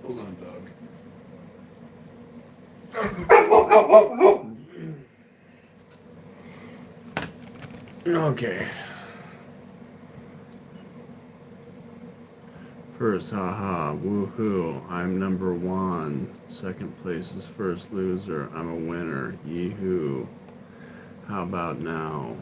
Hold on, dog. Okay. First, haha, woohoo, I'm number one. Second place is first loser. I'm a winner. Yee-hoo. How about now?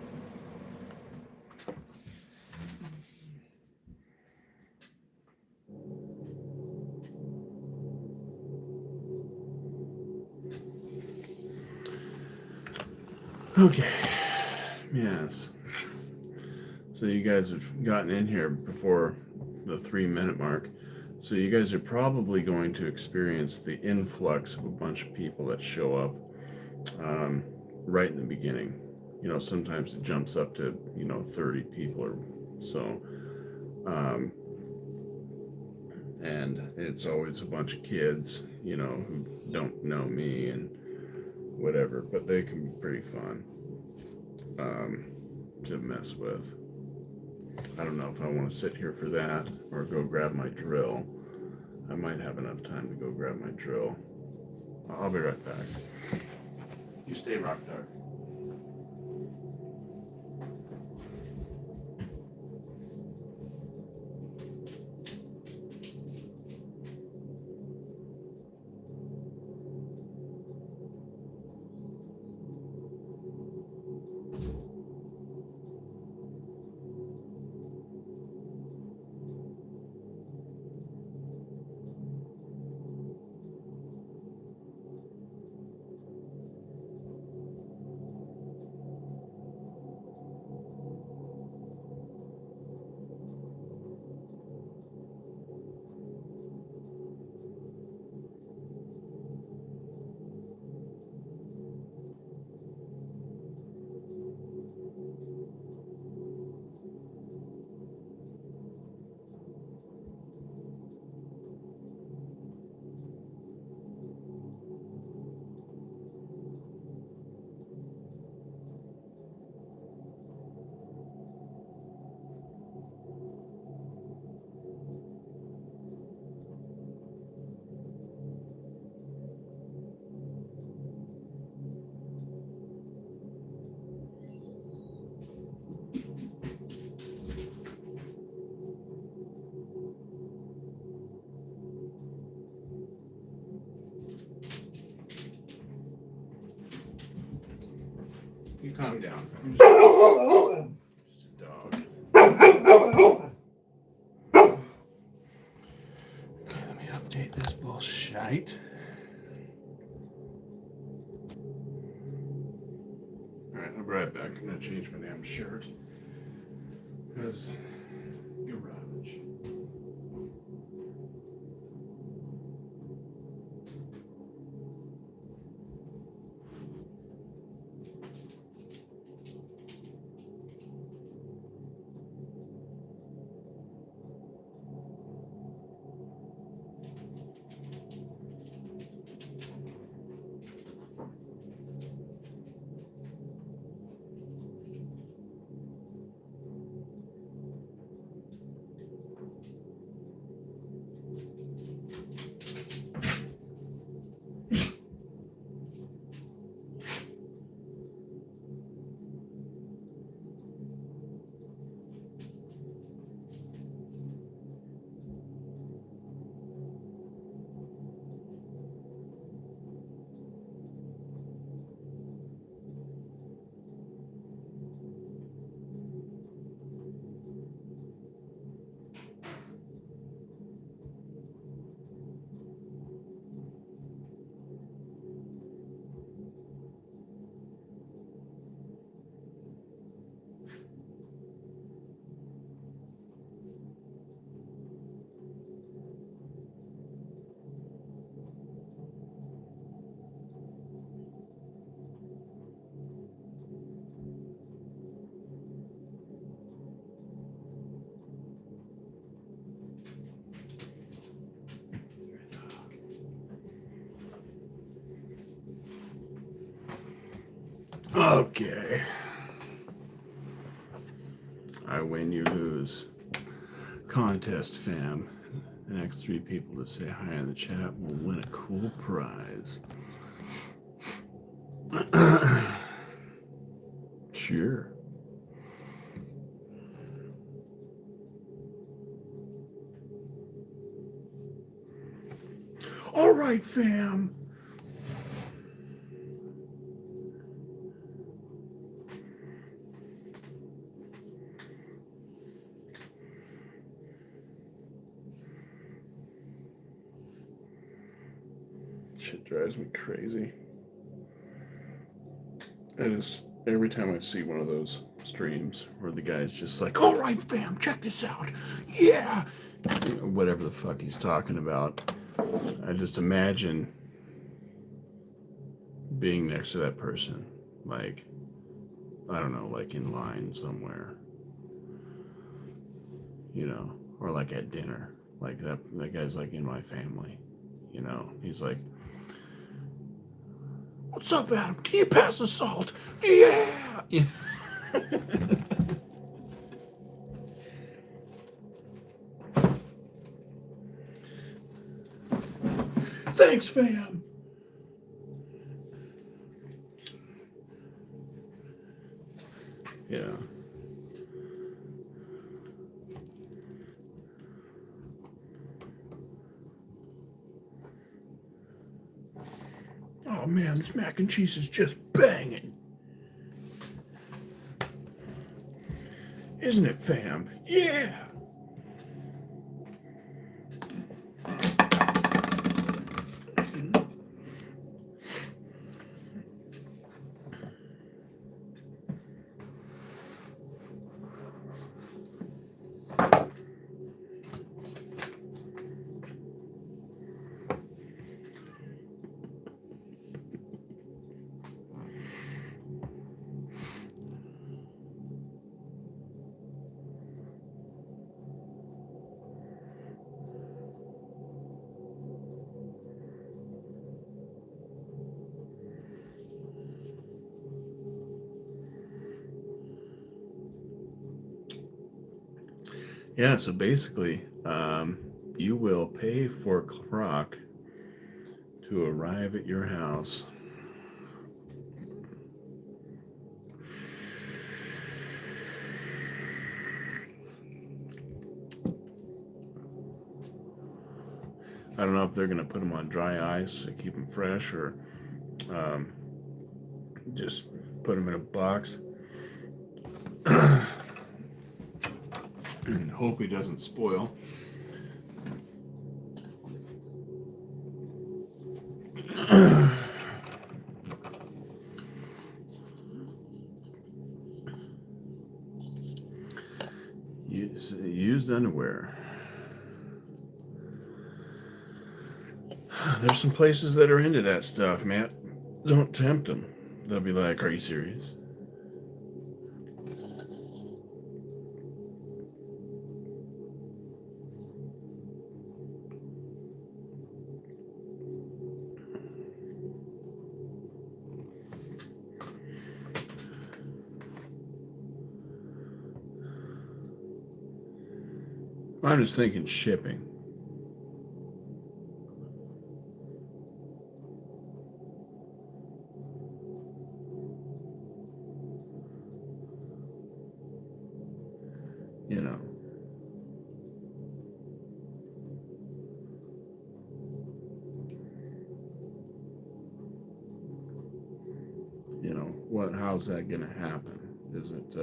Okay. Yes. So you guys have gotten in here before the 3-minute mark. So you guys are probably going to experience the influx of a bunch of people that show up right in the beginning. You know, sometimes it jumps up to, 30 people or so. And it's always a bunch of kids, who don't know me and whatever, but they can be pretty fun to mess with. I don't know if I want to sit here for that or go grab my drill. I might have enough time to go grab my drill. I'll be right back. You stay, Rock Dog. You calm down. I'm just a dog. Okay, let me update this bullshit. Alright, I'll be right back. I'm gonna change my damn shirt. Because garage. Okay. I win, you lose. Contest, fam. The next 3 people to say hi in the chat will win a cool prize. Sure. All right, fam. Shit drives me crazy. Every time I see one of those streams where the guy's just like, all right, fam, check this out. Yeah. You know, whatever the fuck he's talking about. I just imagine being next to that person. Like, I don't know, like in line somewhere. You know, or like at dinner. Like that guy's like in my family. You know, he's like, what's up, Adam? Can you pass the salt? Yeah. Thanks, fam. Yeah. Oh man, this mac and cheese is just banging. Isn't it, fam? Yeah. Yeah, so basically, you will pay for Croc to arrive at your house. I don't know if they're going to put them on dry ice to keep them fresh or just put them in a box and hope he doesn't spoil. Used underwear. There's some places that are into that stuff, man. Don't tempt them. They'll be like, are you serious? I'm just thinking shipping. You know. You know, how's that gonna happen? Is it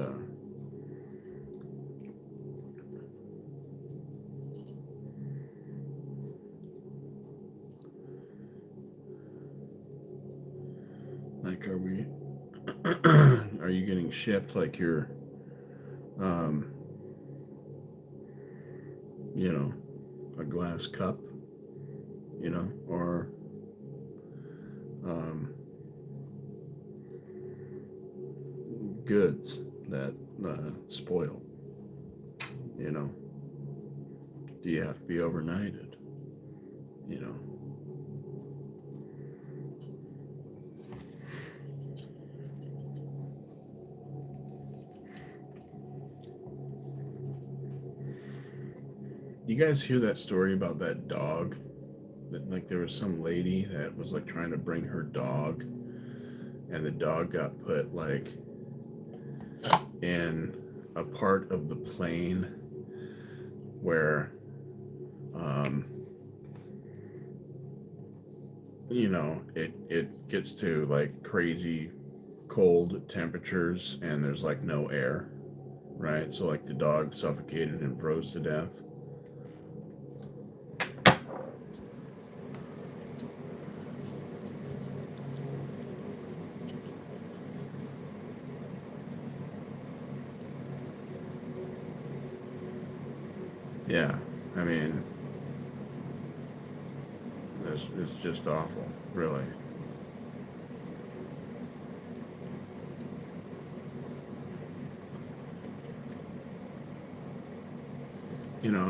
like, are you getting shipped like your you know, a glass cup, you know, or goods that spoil, you know? Do you have to be overnighted, you know? You guys hear that story about that dog? That, like, there was some lady that was like trying to bring her dog, and the dog got put like in a part of the plane where, um, it gets to like crazy cold temperatures and there's like no air, right? So like the dog suffocated and froze to death. Yeah, I mean, it's just awful, really.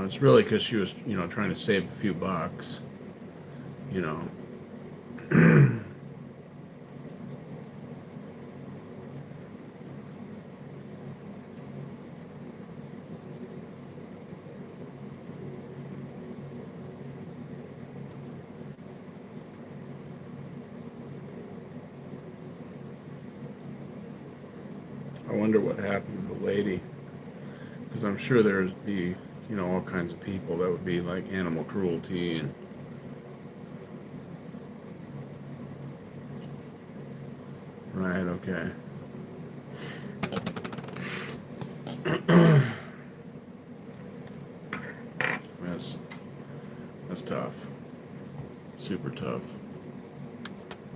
It's really because she was, trying to save a few bucks, you know. I wonder what happened to the lady, because I'm sure there'd be, all kinds of people that would be like animal cruelty and. Right, okay. That's that's tough. Super tough.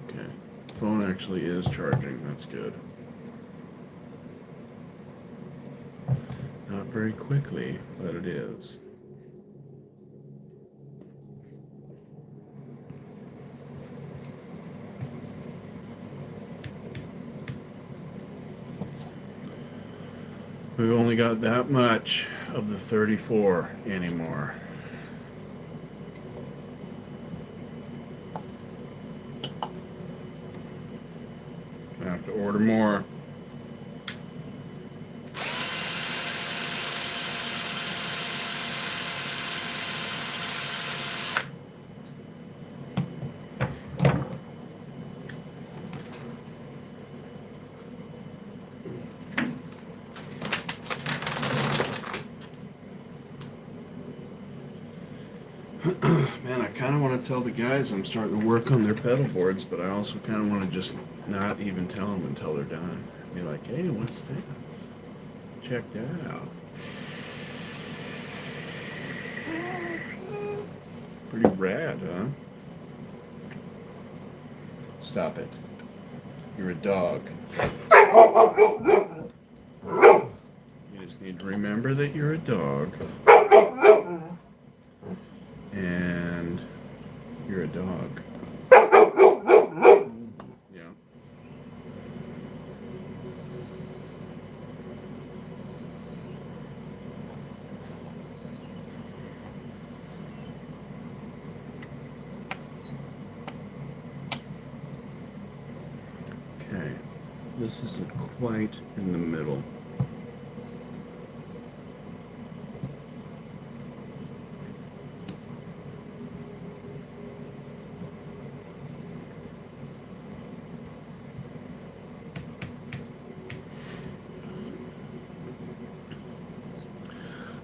Okay. Phone actually is charging. That's good. Not very quickly, but it is. We've only got that much of the 34 anymore. I have to order more. Man, I kind of want to tell the guys I'm starting to work on their pedal boards, but I also kind of want to just not even tell them until they're done. Be like, hey, what's this? Check that out. Pretty rad, huh? Stop it. You're a dog. You just need to remember that you're a dog. And you're a dog. Yeah. Okay. This isn't quite in the middle.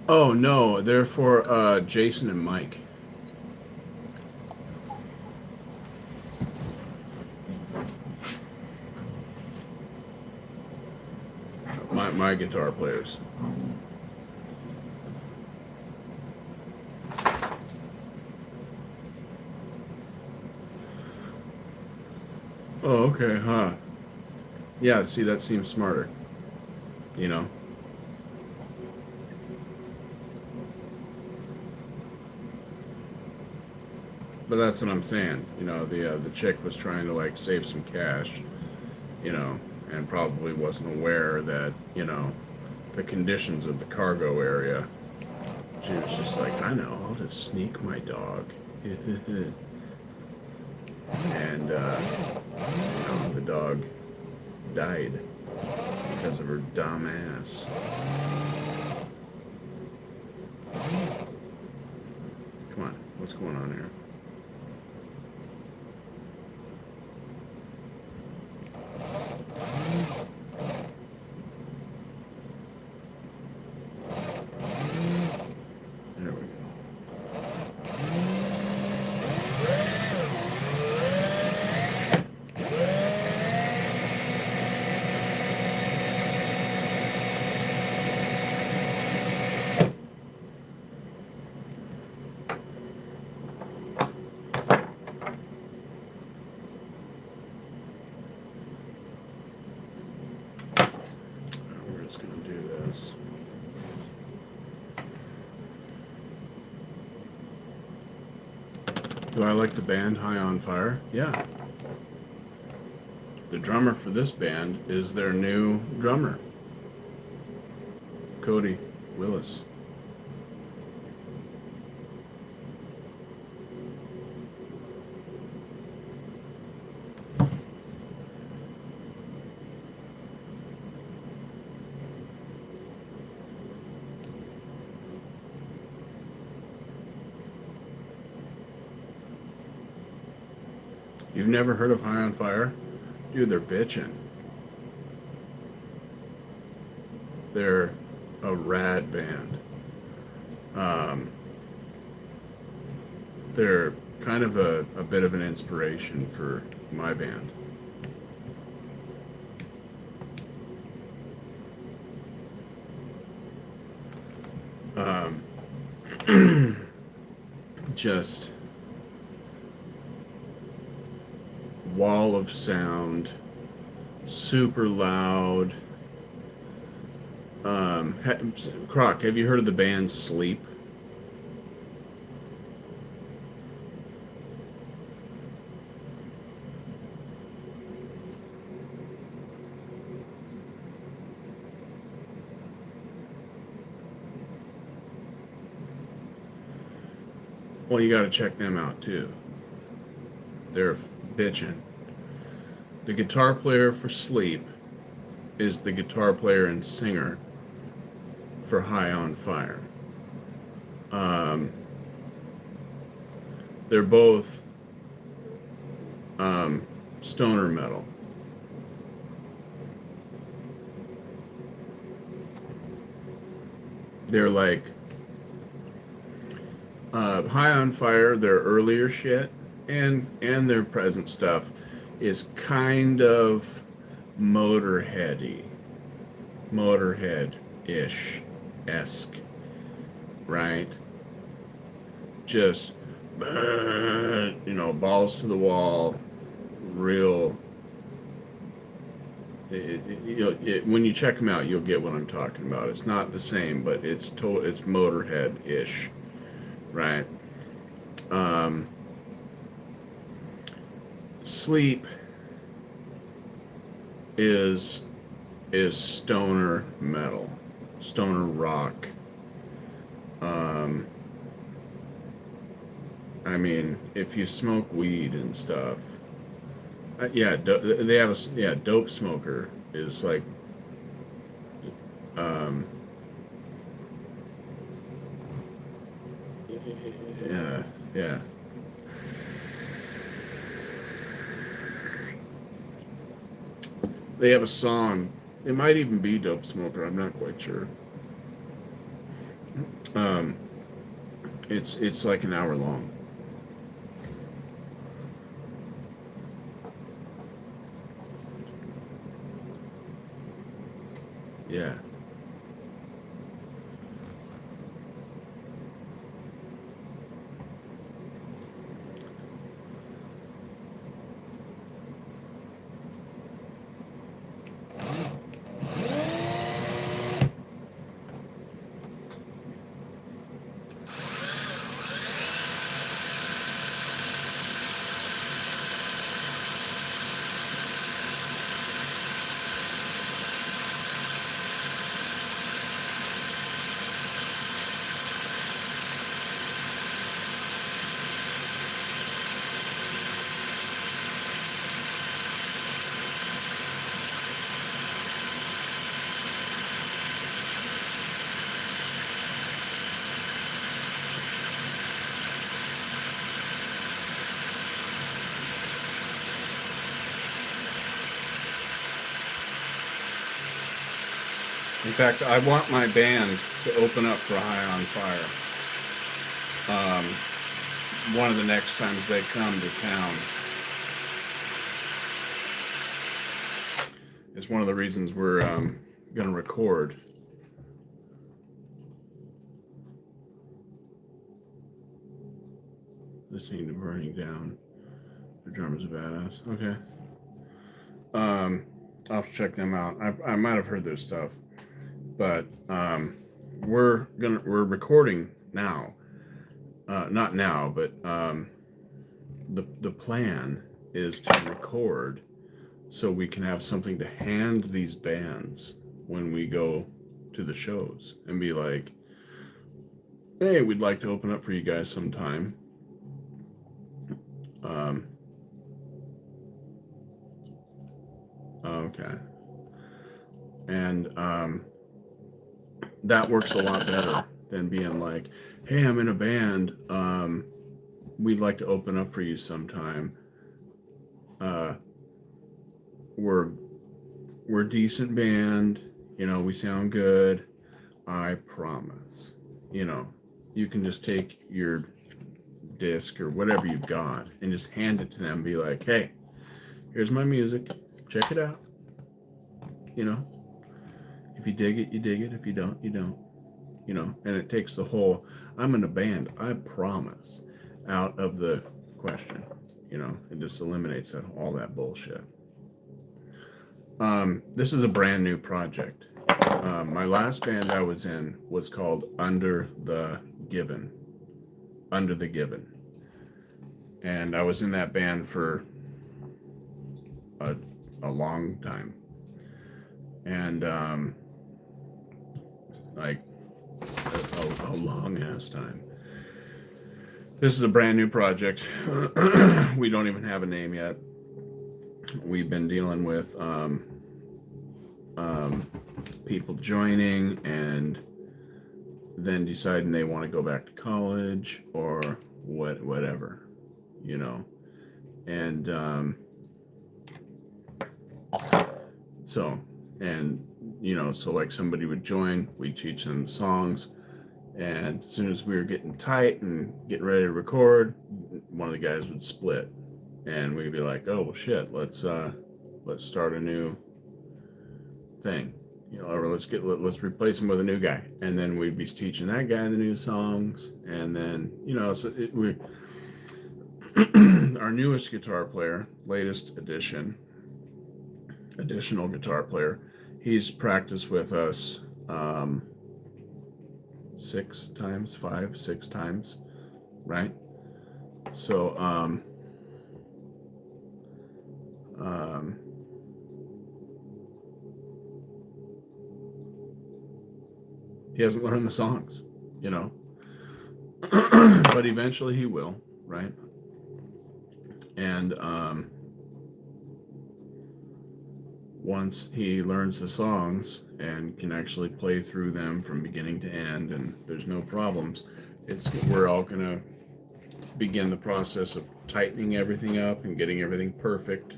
Oh no, they're for Jason and Mike. My guitar players. Oh, okay, huh? Yeah, see, that seems smarter. You know? But that's what I'm saying. The chick was trying to like save some cash, and probably wasn't aware that, the conditions of the cargo area. She was just like, I know, I'll just sneak my dog. And the dog died because of her dumb ass. Come on. What's going on here? There we go. We're just going to do this. Do I like the band High on Fire? Yeah. The drummer for this band is their new drummer, Cody Willis. You've never heard of High on Fire? Dude, they're bitchin'. They're a rad band. They're kind of a bit of an inspiration for my band. Just wall of sound, super loud. Croc, have you heard of the band Sleep? Well, you got to check them out too. They're bitchin'. The guitar player for Sleep is the guitar player and singer for High on Fire. They're both stoner metal. They're like High on Fire, their earlier shit and their present stuff is kind of Motorhead-y, Motorhead-ish esque, right? Just balls to the wall, real. When you check them out, you'll get what I'm talking about. It's not the same, but it's Motorhead-ish, right? Sleep is stoner metal, stoner rock. I mean, if you smoke weed and stuff, they have Dope Smoker is like, yeah. They have a song. It might even be Dope Smoker. I'm not quite sure. It's like an hour long. Yeah. In fact, I want my band to open up for High on Fire. One of the next times they come to town. It's one of the reasons we're going to record. Listening to Burning Down. The drummer's a badass. Okay. I'll have to check them out. I might have heard their stuff, but we're recording now. Not now, but the plan is to record so we can have something to hand these bands when we go to the shows and be like, hey, we'd like to open up for you guys sometime. Okay. And that works a lot better than being like, hey, I'm in a band. We'd like to open up for you sometime. We're a decent band. You know, we sound good. I promise. You know, you can just take your disc or whatever you've got and just hand it to them and be like, hey, here's my music. Check it out. You know, if you dig it, you dig it. If you don't, you don't. You know, and it takes the whole, I'm in a band, I promise, out of the question. You know, it just eliminates all that bullshit. This is a brand new project. My last band I was in was called Under the Given. Under the Given. And I was in that band for a long time. And like a long ass time. This is a brand new project. We don't even have a name yet. We've been dealing with people joining and then deciding they want to go back to college or whatever, you know. And so like somebody would join, we teach them songs, and as soon as we were getting tight and getting ready to record, one of the guys would split, and we'd be like, oh well, shit, let's start a new thing, you know, or let's replace him with a new guy, and then we'd be teaching that guy the new songs, and then, you know, so our newest guitar player, latest additional guitar player, he's practiced with us 6 times, right? So he hasn't learned the songs, you know, but eventually he will, right? And once he learns the songs and can actually play through them from beginning to end and there's no problems, we're all gonna begin the process of tightening everything up and getting everything perfect,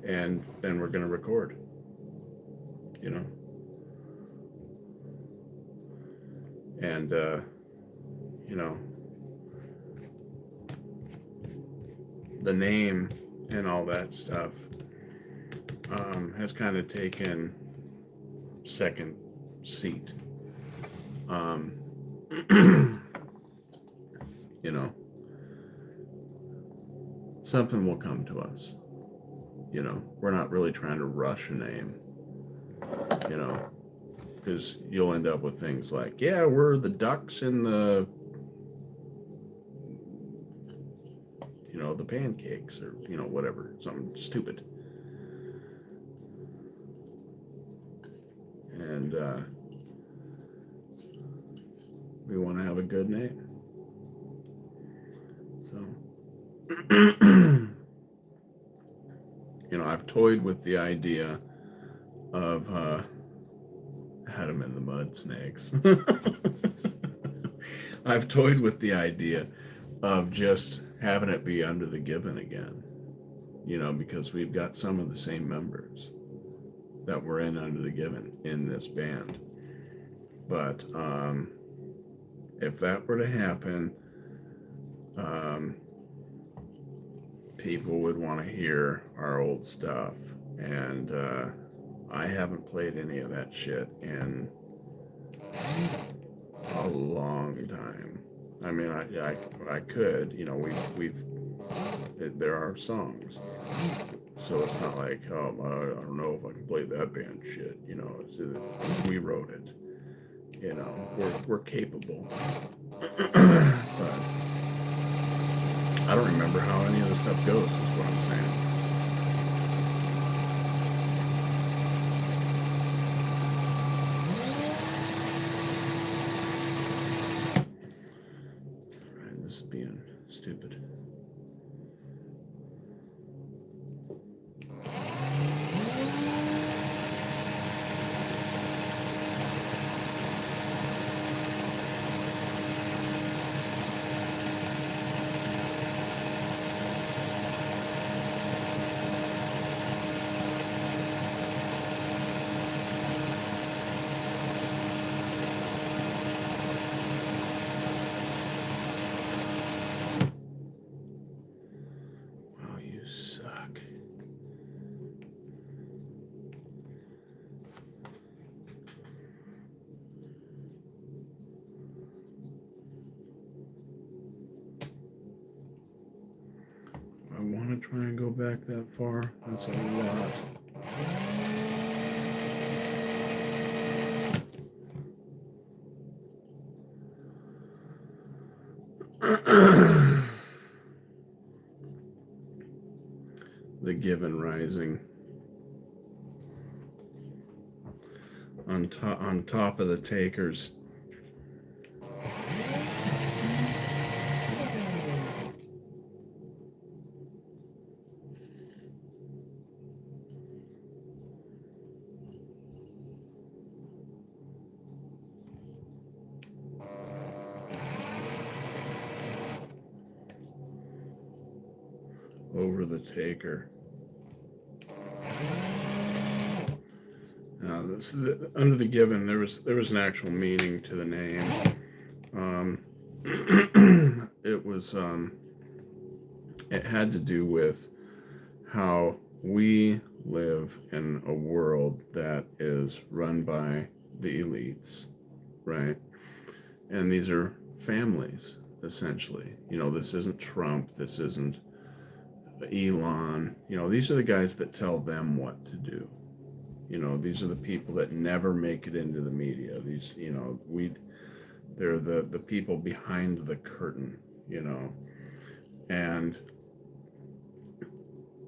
and then we're gonna record, you know. And you know, the name and all that stuff has kind of taken second seat. You know, something will come to us. You know, we're not really trying to rush a name, you know, because you'll end up with things like, yeah, we're the Ducks in the, you know, the Pancakes, or, you know, whatever, something stupid. And we want to have a good name. So, you know, I've toyed with the idea of Adam and the Mud Snakes. I've toyed with the idea of just having it be Under the Given again, you know, because we've got some of the same members, that were in Under the Given in this band. But if that were to happen, people would want to hear our old stuff, and I haven't played any of that shit in a long time. I mean, I could, you know, there are songs, so it's not like, oh, I don't know if I can play that band shit, you know, we wrote it, you know, we're capable, but I don't remember how any of this stuff goes, is what I'm saying. Alright, this is being stupid. I want to try and go back that far. That's a lot. The Given Rising. On top of the Takers. Over the Taker. Under the Given, there was an actual meaning to the name. It had to do with how we live in a world that is run by the elites, right? And these are families, essentially. You know, this isn't Trump, this isn't Elon. You know, these are the guys that tell them what to do. You know, these are the people that never make it into the media. These, you know, they're the people behind the curtain, you know. And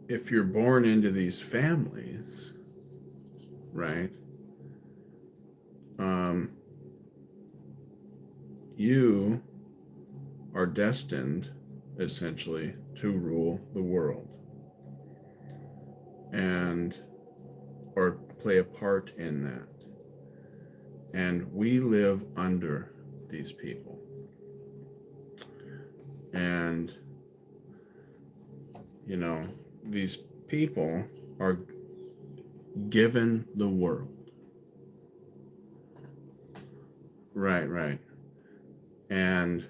if you're born into these families, right, you are destined, essentially, to rule the world. And or play a part in that. And we live under these people. And, you know, these people are given the world. Right. And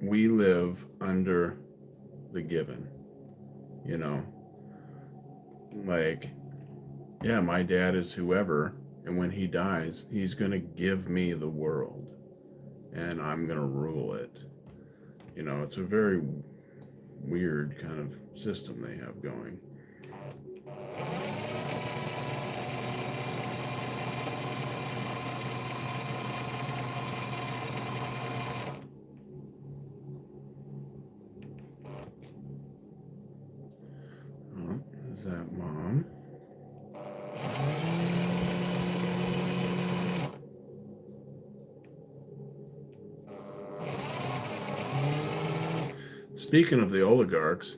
we live under the given, you know. Like, yeah, my dad is whoever, and when he dies, he's going to give me the world, and I'm going to rule it. You know, it's a very weird kind of system they have going. Oh, is that Mom? Speaking of the oligarchs,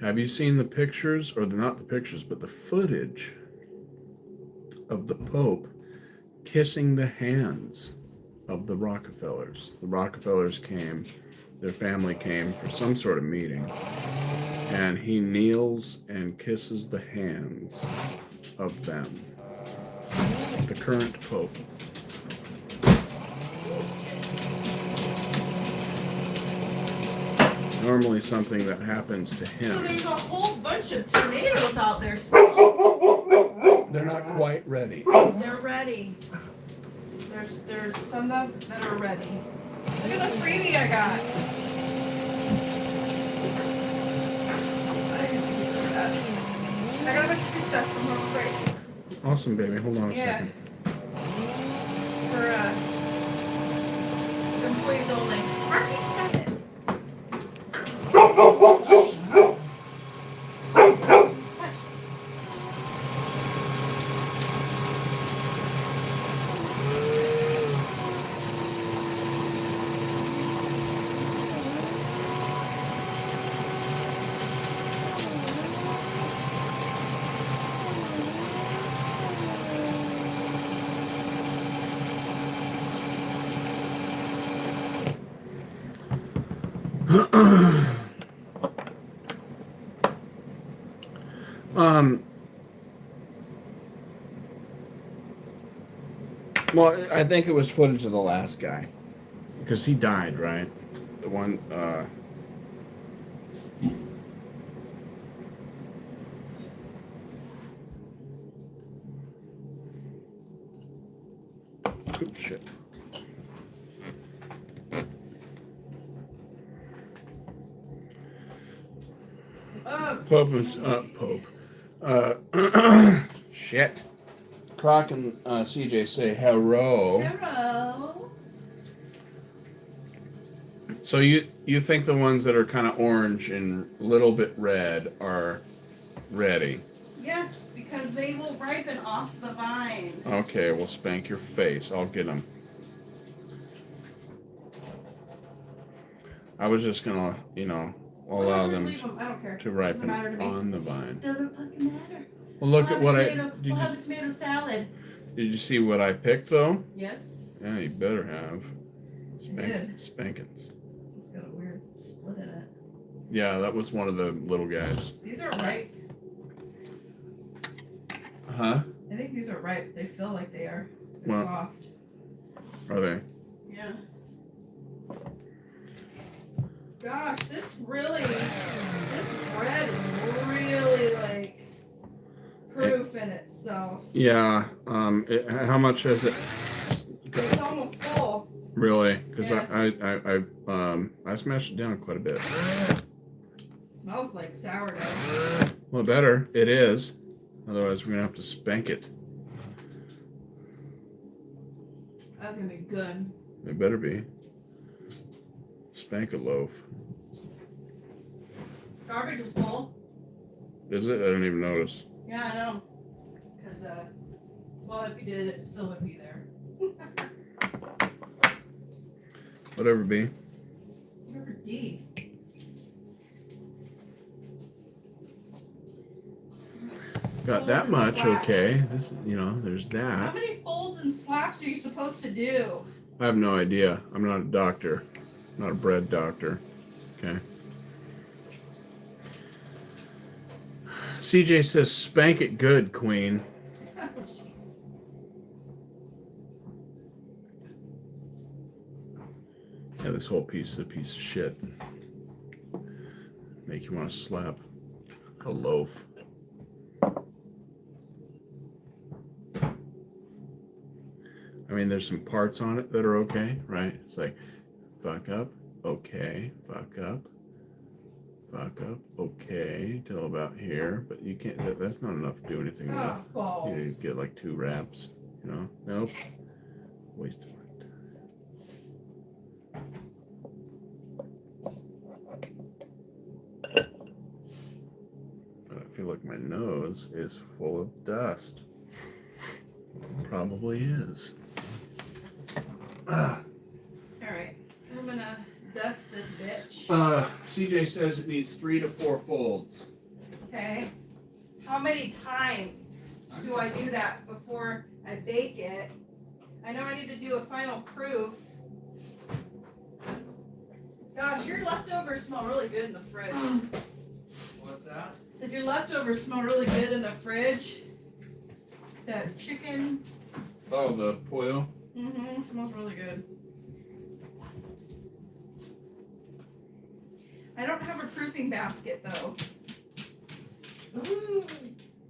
have you seen the pictures, or not the pictures, but the footage of the Pope kissing the hands of the Rockefellers? The Rockefellers came, their family came for some sort of meeting, And he kneels and kisses the hands of them. The current Pope. Normally something that happens to him. So there's a whole bunch of tomatoes out there still. They're not quite ready. They're ready. There's some that are ready. Look at the freebie I got. I got a bunch of free stuff from Home Freight. Awesome, baby. Hold on a second. For employees only. Marcy, stop it. Well, I think it was footage of the last guy. Because he died, right? The one, Oops, shit. Pope is, Pope. Shit. Croc and CJ say hello. Hello. So you think the ones that are kind of orange and a little bit red are ready? Yes, because they will ripen off the vine. Okay, we'll spank your face. I'll get them. I was just gonna, allow them I don't care. to ripen on the vine. Doesn't fucking matter. Well, look at what We'll have a tomato salad. Did you see what I picked though? Yes. Yeah, you better have. Did. Spankins. It's got a weird split in it. Yeah, that was one of the little guys. These are ripe. Huh? I think these are ripe. They feel like they are. They're Well, soft. Are they? Yeah. Gosh, this bread is really like proof in itself. Yeah. How much is it? It's almost full. Really? Because Yeah. I smashed it down quite a bit. Smells like sourdough. Well, better. It is. Otherwise, we're gonna have to spank it. That's gonna be good. It better be. Spank a loaf. Garbage is full. Is it? I didn't even notice. Yeah, I know. Because, well, if you did, it still would be there. Whatever be. Whatever D. Got that much, okay. This, there's How that. many folds and slaps are you supposed to do? I have no idea. I'm not a doctor. I'm not a bread doctor. Okay. CJ says, spank it good, Queen. Oh, jeez. Yeah, this whole piece is a piece of shit. Make you want to slap a loaf. I mean, there's some parts on it that are okay, right? It's like, fuck up, okay, fuck up, okay, till about here. But you can't, that's not enough to do anything with. Balls. You need to get like 2 wraps, Nope. Waste of my time. But I feel like my nose is full of dust. Probably is. Alright, I'm gonna dust this bitch. CJ says it needs 3 to 4 folds. Okay. How many times do I do that before I bake it? I know I need to do a final proof. Gosh, your leftovers smell really good in the fridge. What's that? Said your leftovers smell really good in the fridge. That chicken. Oh, the pollo? Mm-hmm. Smells really good. I don't have a proofing basket though.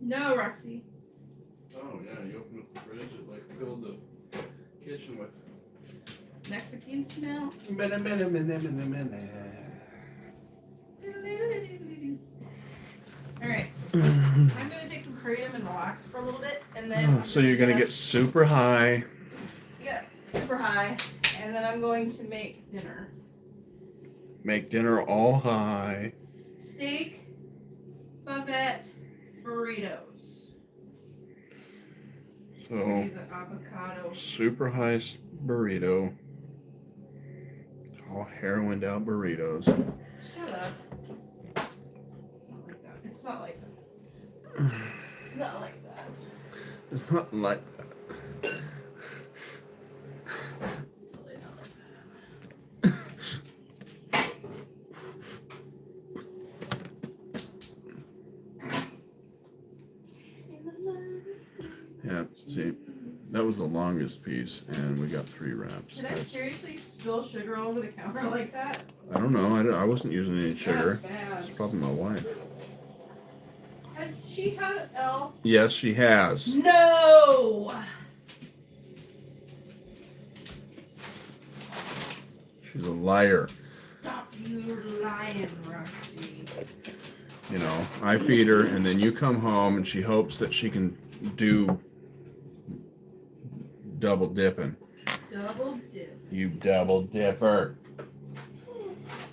No, Roxy. Oh, yeah, you opened up the fridge, it like filled the kitchen with. Mexican smell. Alright. I'm gonna take some kratom and relax for a little bit and then So you're gonna get super high. yeah, super high. And then I'm going to make dinner. Make dinner all high. Steak, buffet, burritos. So Use an avocado. super high burrito. All heroined out burritos. Shut up. It's not like that. It's not like that. It's not like that. It's totally not like that. Yeah, see, that was the longest piece, and we got 3 wraps. Did I seriously spill sugar all over the counter like that? I don't know. I wasn't using any sugar. That's bad. It's probably my wife. Has she had an L? Yes, she has. No! She's a liar. Stop you lying, Roxy. You know, I feed her, and then you come home, and she hopes that she can do double dipping. Double dip. You double dipper.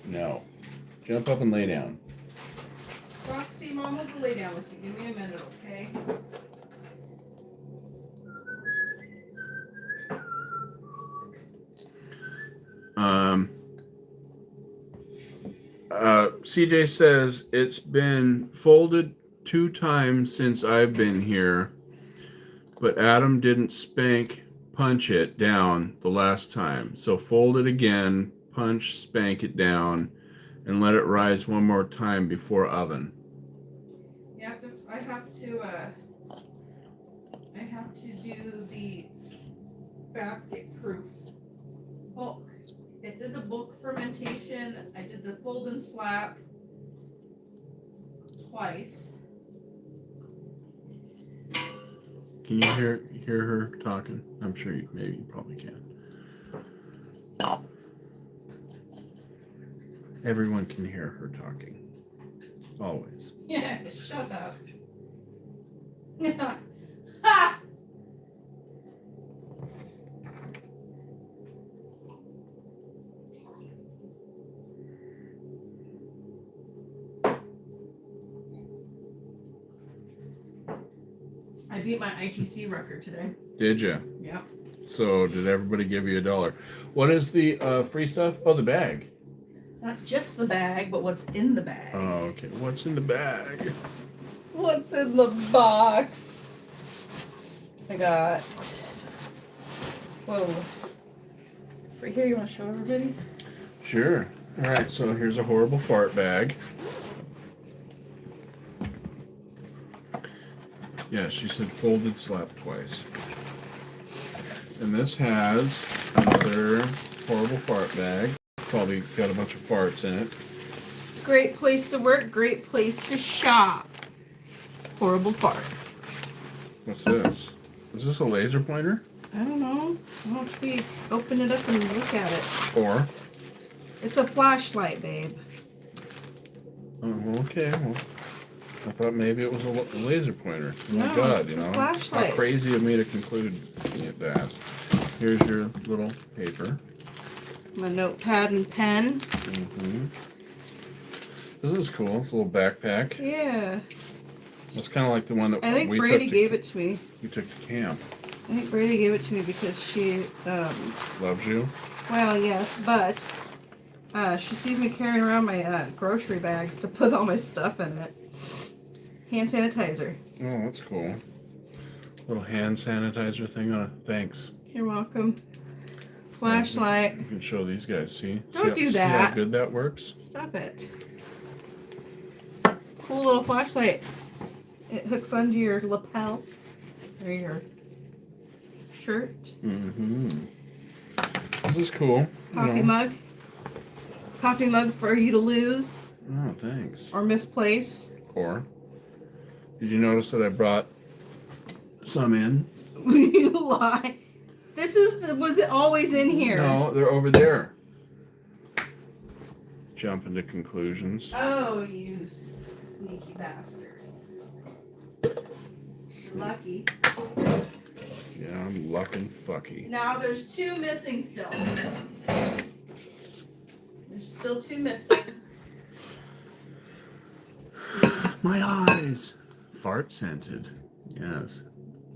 No. Jump up and lay down. Roxy, Mom will lay down with you. Give me a minute, okay? CJ says it's been folded 2 times since I've been here, but Adam didn't punch it down the last time. So fold it again, spank it down, and let it rise 1 more time before oven. I have to do the basket proof bulk. I did the bulk fermentation. I did the fold and slap twice. Can you hear her talking? I'm sure you probably can. Everyone can hear her talking. Always. Yeah, shut up. Ha! I beat my ITC record today. Did you? Yep. So did everybody give you $1? What is the free stuff? Oh, the bag. Not just the bag, but what's in the bag. Oh, okay. What's in the bag? What's in the box? I got. Whoa. For here, you want to show everybody? Sure. All right. So here's a horrible fart bag. Yeah, she said folded, slap twice. And this has another horrible fart bag. Probably got a bunch of farts in it. Great place to work, great place to shop. Horrible fart. What's this? Is this a laser pointer? I don't know. Why don't we open it up and look at it? Or? It's a flashlight, babe. Oh, okay. Well, I thought maybe it was a laser pointer. Oh my No, God, it's you a know. flashlight. How crazy of me to conclude that. Here's your little paper. My notepad and pen. Mm-hmm. This is cool. It's a little backpack. Yeah. It's kind of like the one that I think we Brady took gave it to me. You took to camp. I think Brady gave it to me because she, Loves you? well, yes, but she sees me carrying around my grocery bags to put all my stuff in it. Hand sanitizer. Oh, that's cool. Little hand sanitizer thing on it. Thanks. You're welcome. Flashlight. You can show these guys. See? Don't do See how that. good that works? Stop it. cool little flashlight. It hooks onto your lapel or your shirt. Mm-hmm. This is cool. Coffee mug. Coffee mug for you to lose Oh, thanks. or misplace. Or, did you notice that I brought some in? You lie. Was it always in here? No, they're over there. Jumping to conclusions. Oh, you sneaky bastard. Lucky. Yeah, I'm luckin' fucky. Now there's 2 missing still. There's still 2 missing. My eyes! Fart scented. Yes.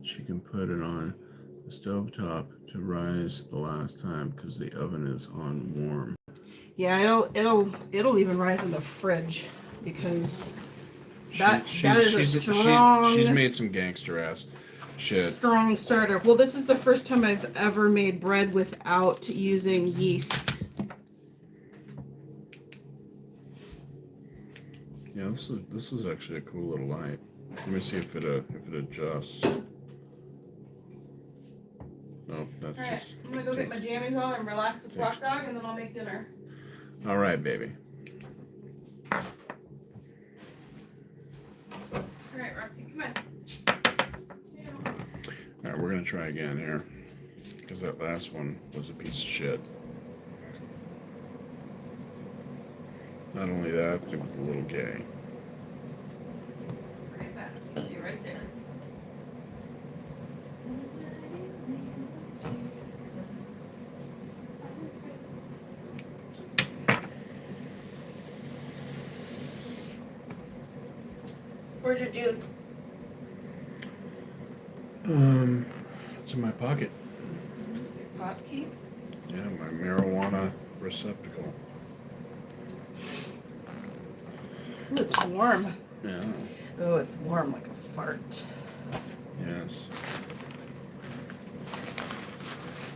She can put it on the stovetop to rise the last time because the oven is on warm. Yeah, it'll even rise in the fridge because that is a strong. She's made some gangster ass shit. Strong starter. Well, this is the first time I've ever made bread without using yeast. Yeah, this is actually a cool little light. Let me see if it adjusts. No, that's Alright, just. I'm gonna go get my jammies on and relax with Rock Dog, and then I'll make dinner. All right, baby. Alright, Roxy, come on. All right, we're gonna try again here because that last one was a piece of shit. Not only that, it was a little gay. Right back. Stay right there. Where's your juice? It's in my pocket. Pot key? Yeah, my marijuana receptacle. Ooh, it's warm. Yeah. Oh, it's warm like a fart. Yes.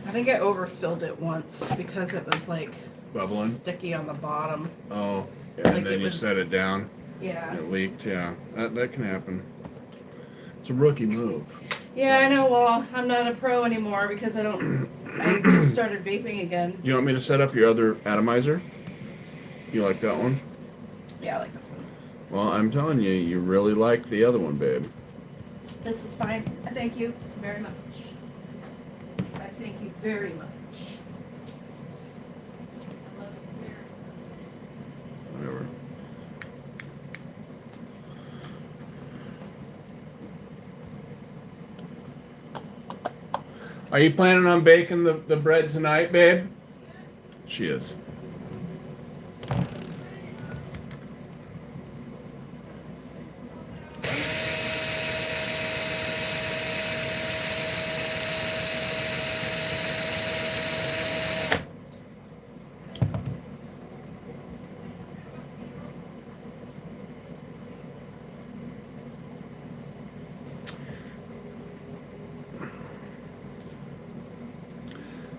I think I overfilled it once because it was like Bubbling. sticky on the bottom. Oh, Like and then it you was- set it down. Yeah. It leaked. Yeah, that can happen. It's a rookie move. Yeah, I know. Well, I'm not a pro anymore because I just started vaping again. Do you want me to set up your other atomizer? You like that one? Yeah, I like this one. Well, I'm telling you, you really like the other one, babe. This is fine. I thank you very much. I thank you very much. I love it here. Whatever. Are you planning on baking the bread tonight, babe? She is.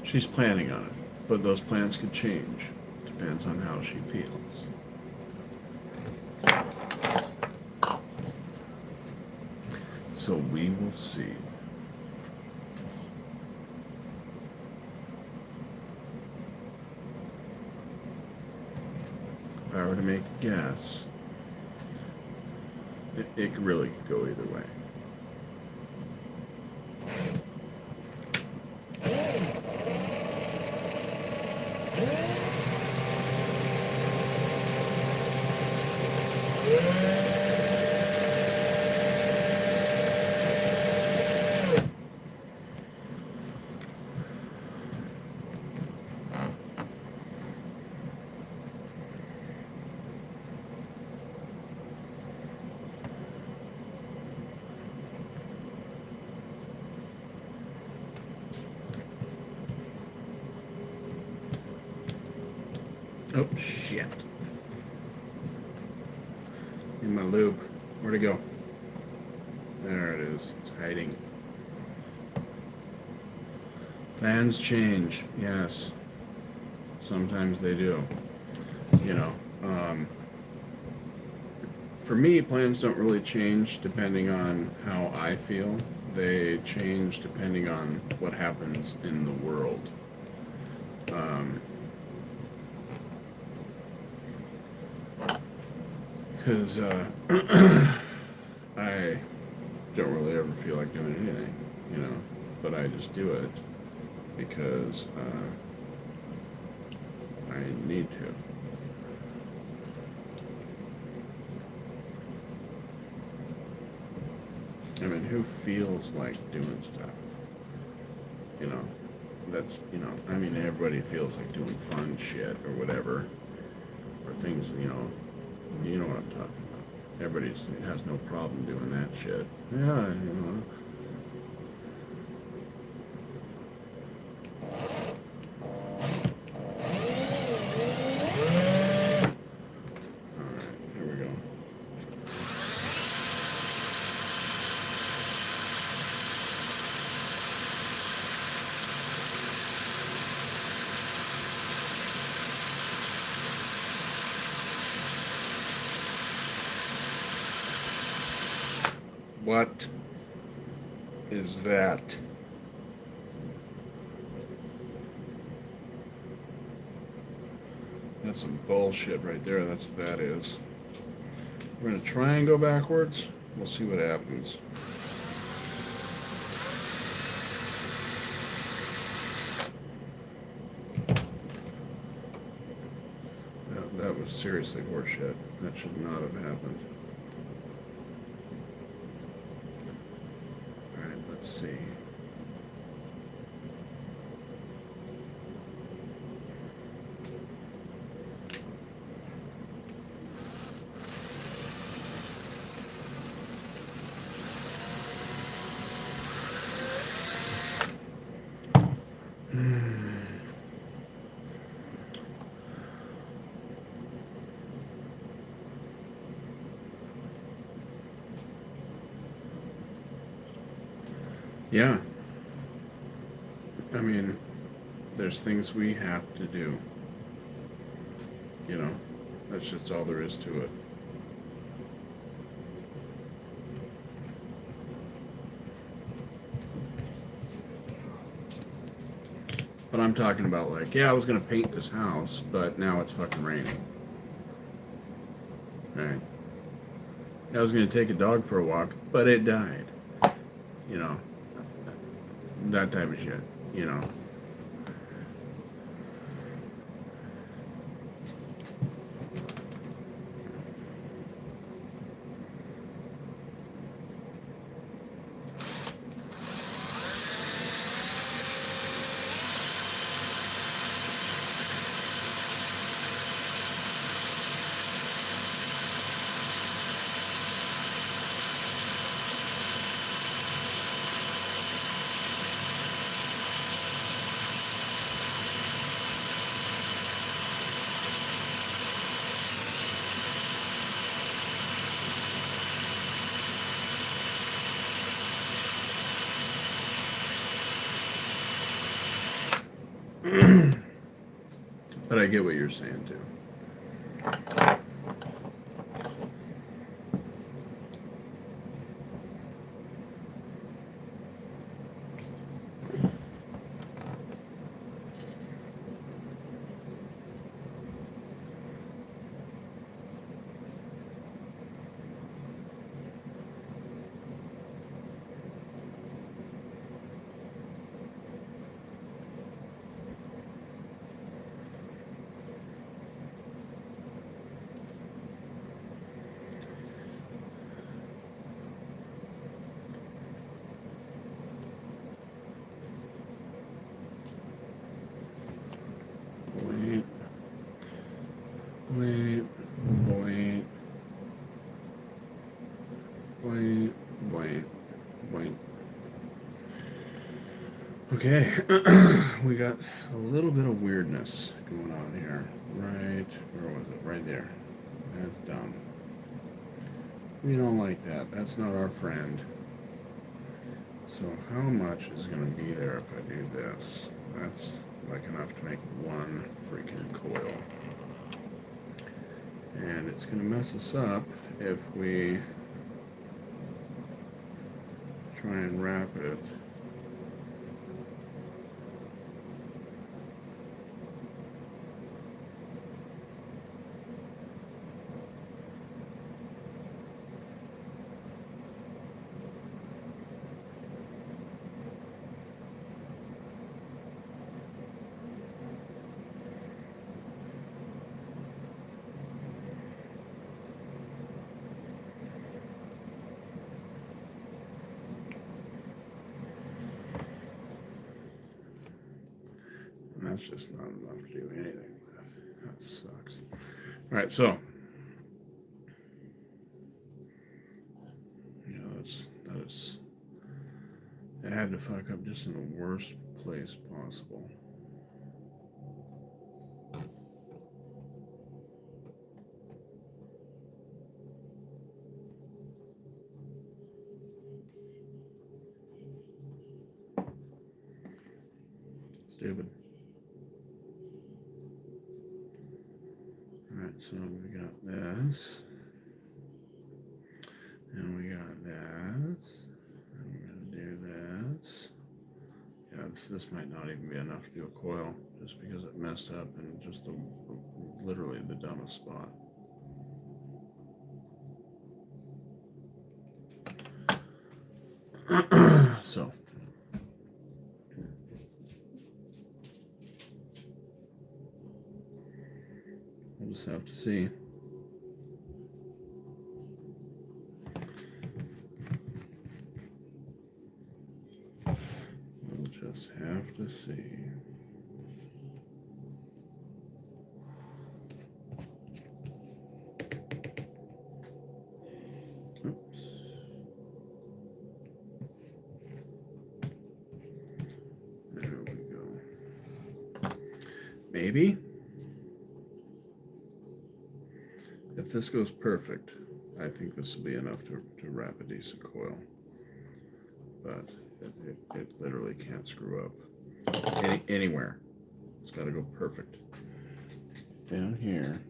She's planning on it, but those plans could change. Depends on how she feels. So we will see. If I were to make a guess, it really could go either way. Oh, shit. In my loop. Where'd it go? There it is. It's hiding. Plans change. Yes. Sometimes they do. You know, for me, plans don't really change depending on how I feel. They change depending on what happens in the world. Because I don't really ever feel like doing anything, you know, but I just do it because I need to. I mean, who feels like doing stuff? You know, that's, you know, I mean, everybody feels like doing fun shit or whatever, or things, you know what I'm talking about. Everybody has no problem doing that shit. Yeah, you know. Alright, here we go. What is that? That's some bullshit right there. That's what that is. We're going to try and go backwards. We'll see what happens. That was seriously horseshit. That should not have happened. Alright, let's see. Yeah. I mean, there's things we have to do. You know, that's just all there is to it. But I'm talking about like, yeah, I was going to paint this house, but now it's fucking raining. Right? I was going to take a dog for a walk, but it died. You know, that type of shit, you know. But I get what you're saying too. Wait. Wait. Wait. Wait. Wait. Wait. Okay. We got a little bit of weirdness going on here. Right. Where was it? Right there. That's dumb. We don't like that. That's not our friend. So how much is going to be there if I do this? That's like enough to make one freaking coil. And And it's going to mess us up if we try and wrap it. That's just not enough to do anything with. That sucks. All right, so that is. I had to fuck up just in the worst place possible. Stupid. Alright, so we got this. And we got this. And we're going to do this. Yeah, this might not even be enough to do a coil, just because it messed up in just literally the dumbest spot. So. We'll just have to see. We'll just have to see. Oops. There we go. Maybe. If this goes perfect, I think this will be enough to wrap a decent coil. But it literally can't screw up anywhere. It's got to go perfect. Down here.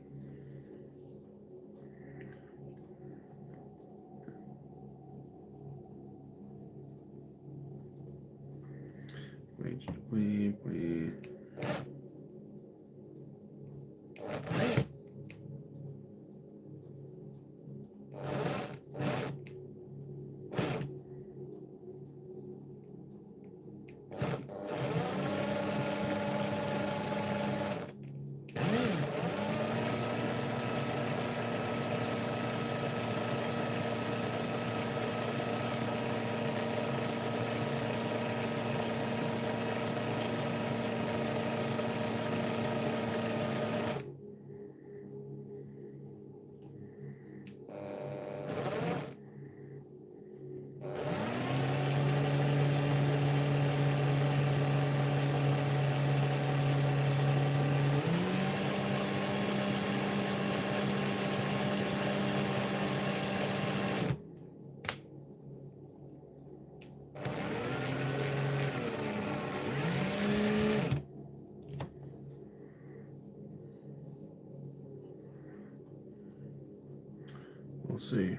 Wait. We'll see.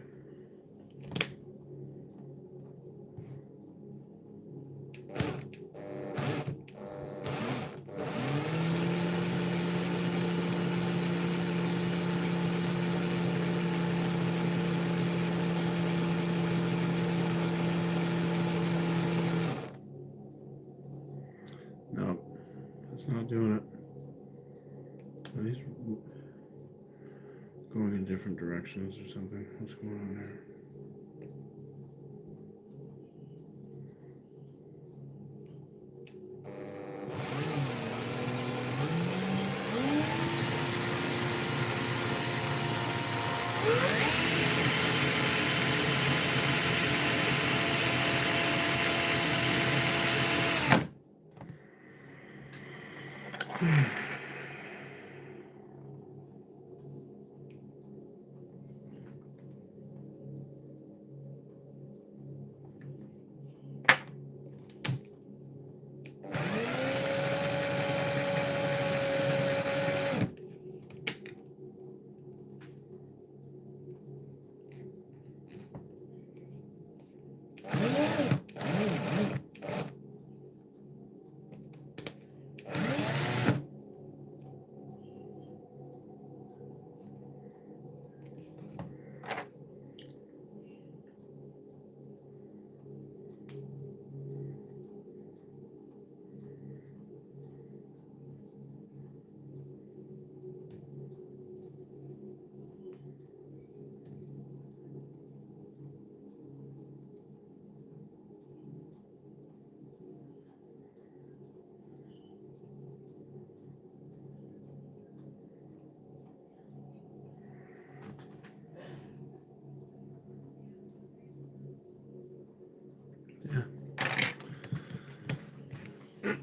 No, it's not doing it. Are these going in different directions or something? What's going on there?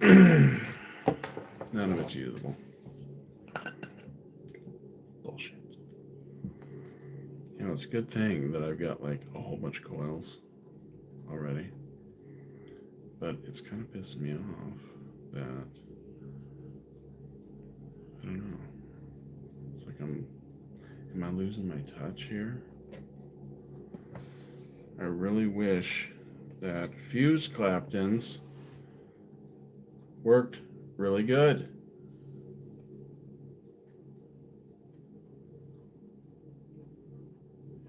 None of it's usable. Bullshit. You know, it's a good thing that I've got like a whole bunch of coils already. But it's kind of pissing me off that, I don't know. It's like am I losing my touch here? I really wish that fuse Claptons worked really good.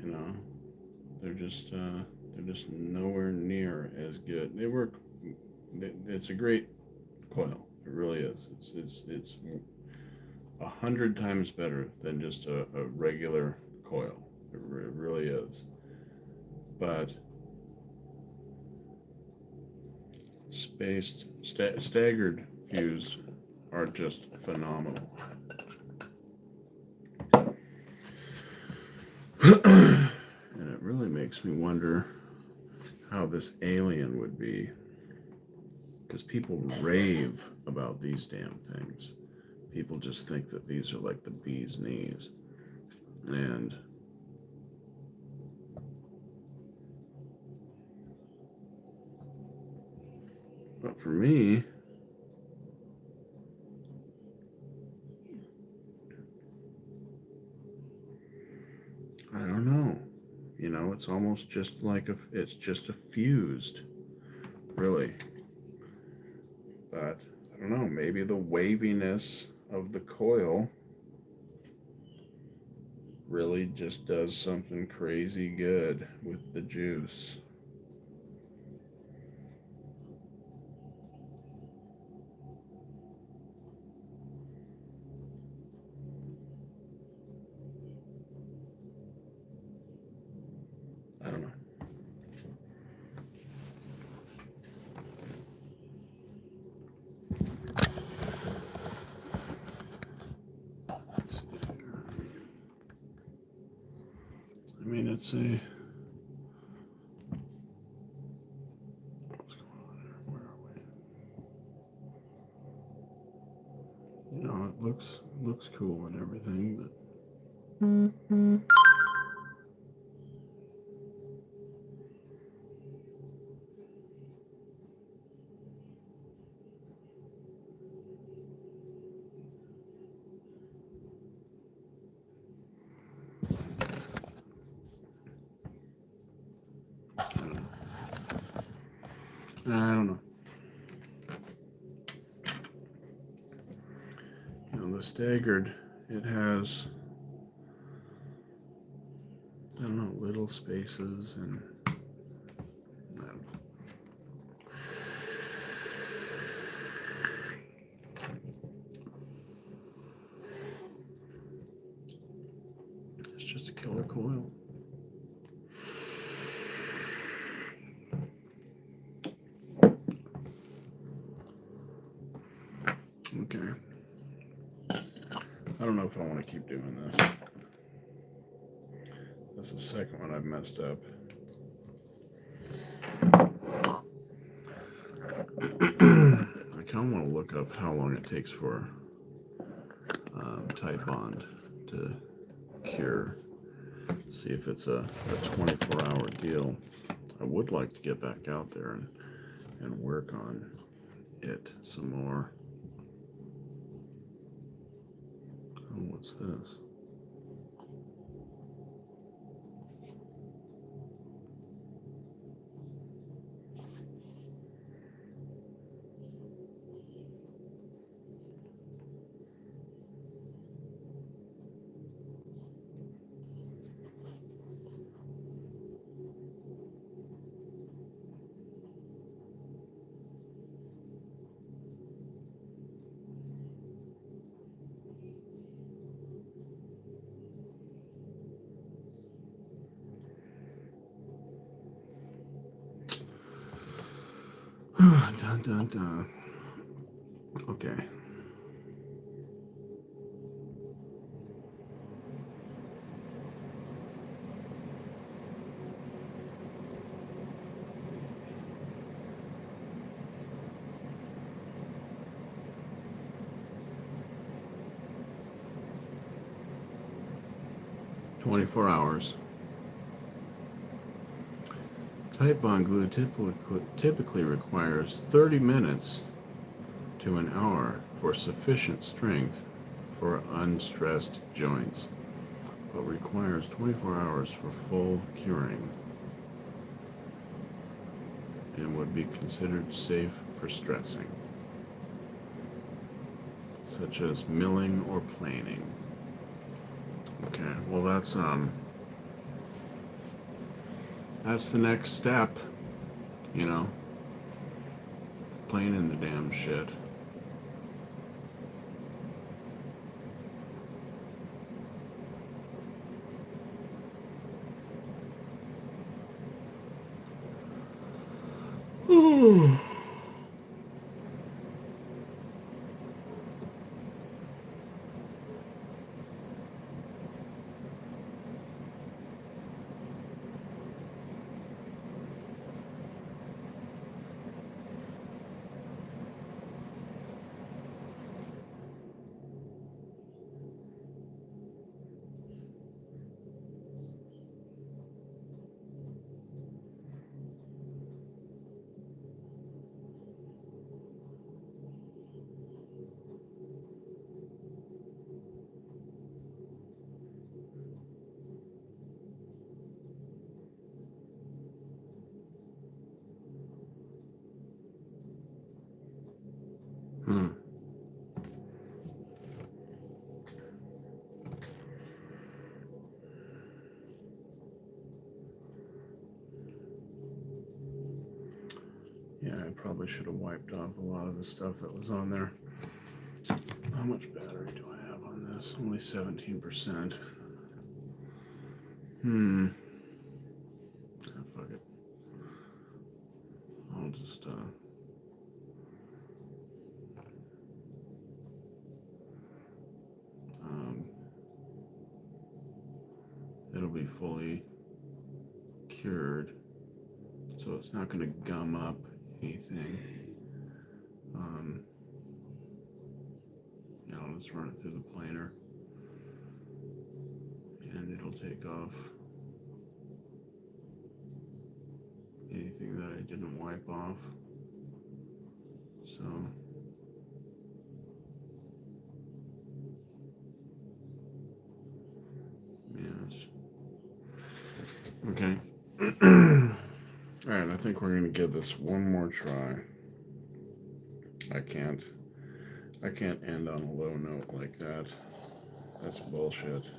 You know, they're just nowhere near as good. They work. It's a great coil. It really is. It's 100 times better than just a regular coil. It really is. But staggered fused are just phenomenal. And it really makes me wonder how this alien would be, because people rave about these damn things. People just think that these are like the bee's knees. And but for me, I don't know. You know, it's almost just like it's just a fused, really. But I don't know, maybe the waviness of the coil really just does something crazy good with the juice. I don't know. Let's see here. I mean, it's a. What's going on here? Where are we? You know, it looks cool and everything, but. I don't know. You know, the staggered, it has, I don't know, little spaces and I don't know. It's just a killer coil. Okay. I don't know if I want to keep doing this. That's the second one I've messed up. I kind of want to look up how long it takes for Tide Bond to cure. See if it's a 24-hour deal. I would like to get back out there and work on it some more. Oh, what's this? Dun, dun, dun. Okay. 24 hours. Tight bond glue typically requires 30 minutes to an hour for sufficient strength for unstressed joints, but requires 24 hours for full curing and would be considered safe for stressing, such as milling or planing. Okay, well that's the next step, you know, planing the damn shit. Ooh. Hmm. Yeah, I probably should have wiped off a lot of the stuff that was on there. How much battery do I have on this? Only 17%. Fuck it. I'll just, it'll be fully cured, so it's not going to gum up anything. Yeah, I'll just run it through the planer, and it'll take off anything that I didn't wipe off. So yes. Okay. Alright, I think we're going to give this one more try. I can't end on a low note like that. That's bullshit.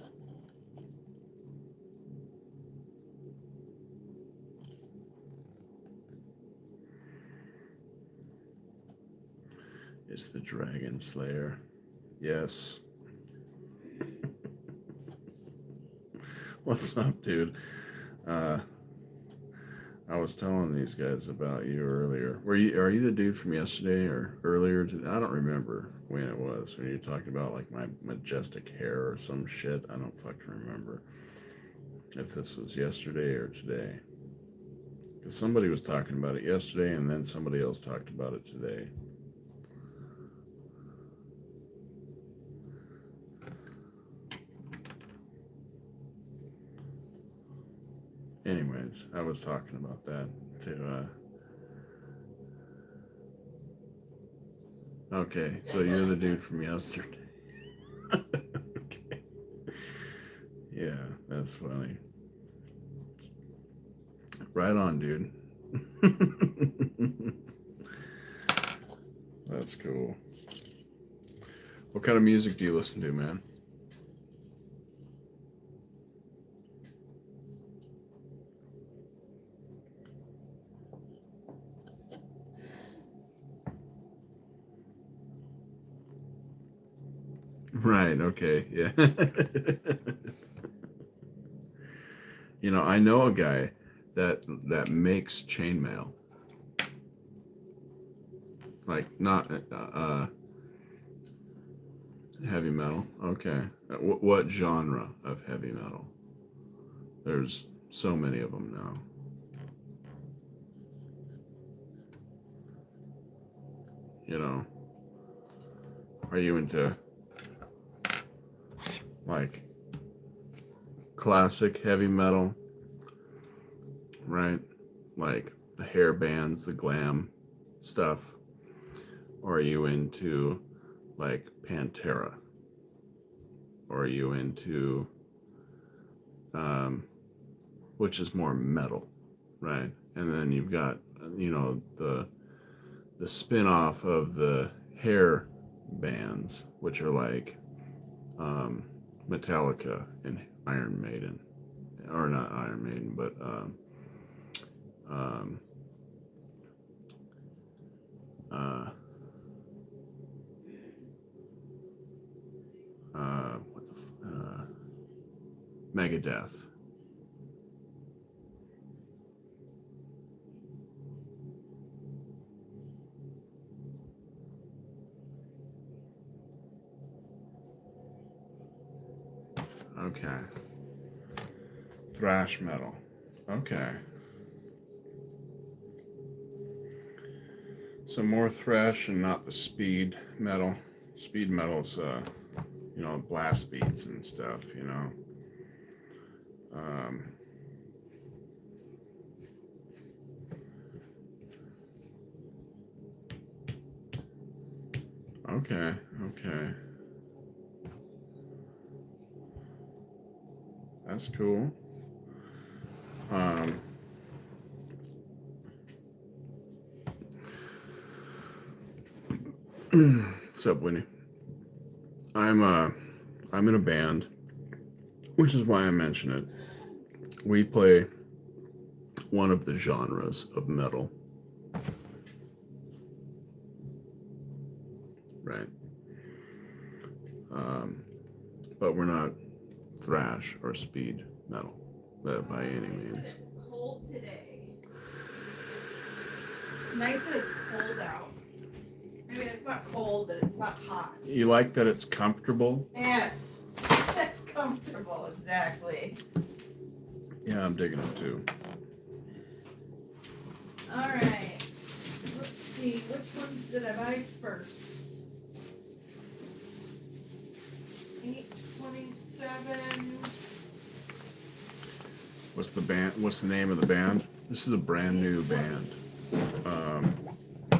It's the Dragon Slayer. Yes. What's up, dude? I was telling these guys about you earlier. Are you the dude from yesterday or earlier today? I don't remember when it was. When you talked about like my majestic hair or some shit. I don't fucking remember if this was yesterday or today. Because somebody was talking about it yesterday and then somebody else talked about it today. Anyways, I was talking about that to, okay, so you're the dude from yesterday. Okay. Yeah, that's funny. Right on, dude. That's cool. What kind of music do you listen to, man? Right, okay, yeah. You know, I know a guy that makes chainmail. Like not heavy metal. Okay. What genre of heavy metal? There's so many of them now. You know, are you into like classic heavy metal, right? Like the hair bands, the glam stuff? Or are you into like Pantera? Or are you into, which is more metal, right? And then you've got, the spin-off of the hair bands, which are like Metallica and Iron Maiden, or not Iron Maiden, but um, uh, Megadeth. Okay. Thrash metal. Okay. So more thrash and not the speed metal. Speed metal's, blast beats and stuff, Okay, okay. That's cool. What's up, Winnie? I'm in a band, which is why I mention it. We play one of the genres of metal. Right. But we're not thrash or speed metal by any means. It's cold today. Nice that it's cold out. I mean, it's not cold, but it's not hot. You like that it's comfortable? Yes. That's comfortable, exactly. Yeah, I'm digging it too. Alright. Let's see, which ones did I buy first? 827. What's the name of the band? This is a brand new band.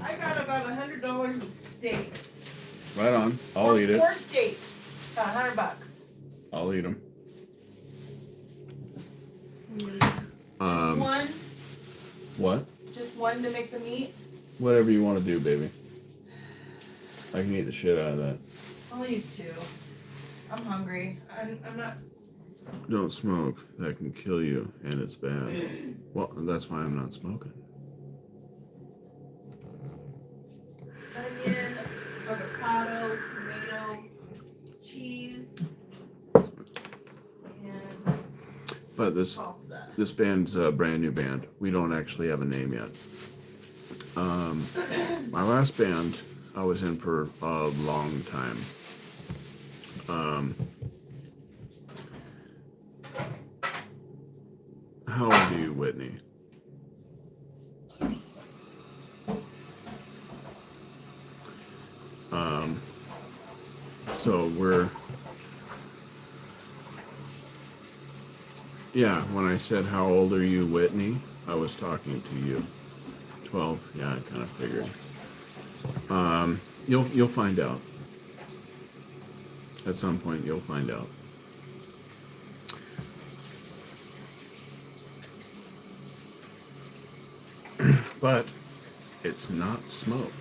I got about $100 in steak. Right on. I'll eat it. 4 steaks. $100. I'll eat them. One? What? Just one to make the meat? Whatever you want to do, baby. I can eat the shit out of that. I'll use 2. I'm hungry. I'm not. Don't smoke. That can kill you, and it's bad. Well, that's why I'm not smoking. Onion, avocado, tomato, cheese, and But salsa. this band's a brand new band. We don't actually have a name yet. My last band I was in for a long time. How old are you, Whitney? So when I said how old are you, Whitney, I was talking to you. 12, yeah, I kind of figured. You'll find out. At some point, you'll find out. But it's not smoke.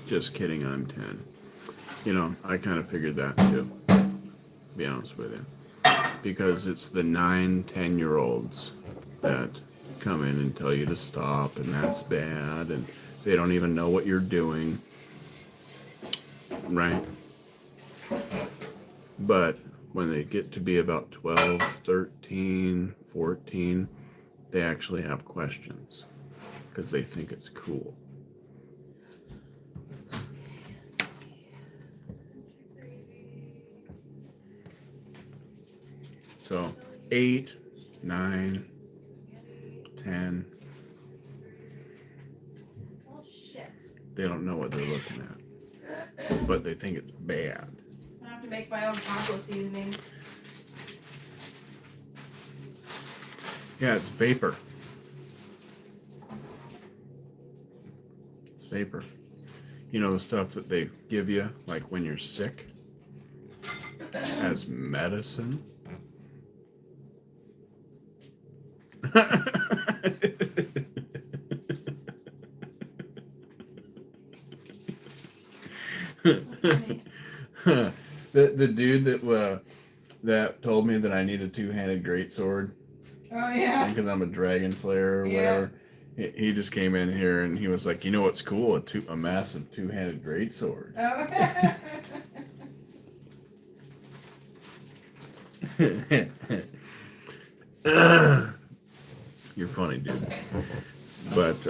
Just kidding, I'm 10. I kind of figured that too, to be honest with you. Because it's the 9, 10-year-olds that come in and tell you to stop, and that's bad, and they don't even know what you're doing. Right? But when they get to be about 12, 13, 14, they actually have questions because they think it's cool. So 8, 9, 10. They don't know what they're looking at, but they think it's bad. I have to make my own taco seasoning. Yeah, it's vapor. It's vapor. You know the stuff that they give you, like when you're sick, as medicine. The dude that told me that I need a two-handed greatsword. Oh yeah. Because I'm a dragon slayer or whatever. He just came in here and he was like, you know what's cool? A massive two-handed greatsword. Oh. You're funny, dude. But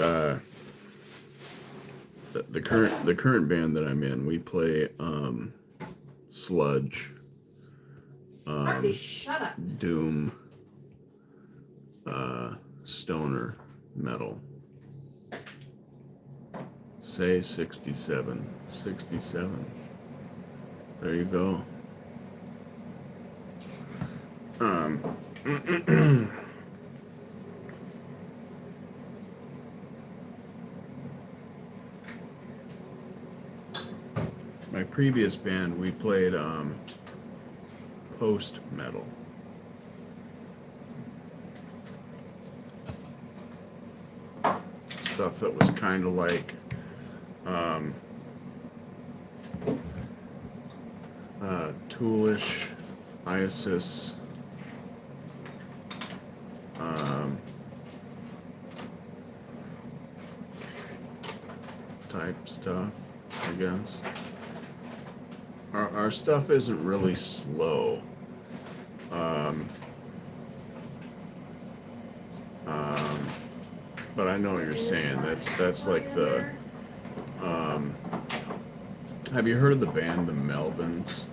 the current band that I'm in, we play sludge, Roxy, shut up. doom, stoner metal. Say 67. 67. There you go. My previous band, we played post metal. Stuff that was kind of like Toolish, Isis, type stuff, I guess. Our stuff isn't really slow. But I know what you're saying. That's like the. Have you heard of the band the Melvins?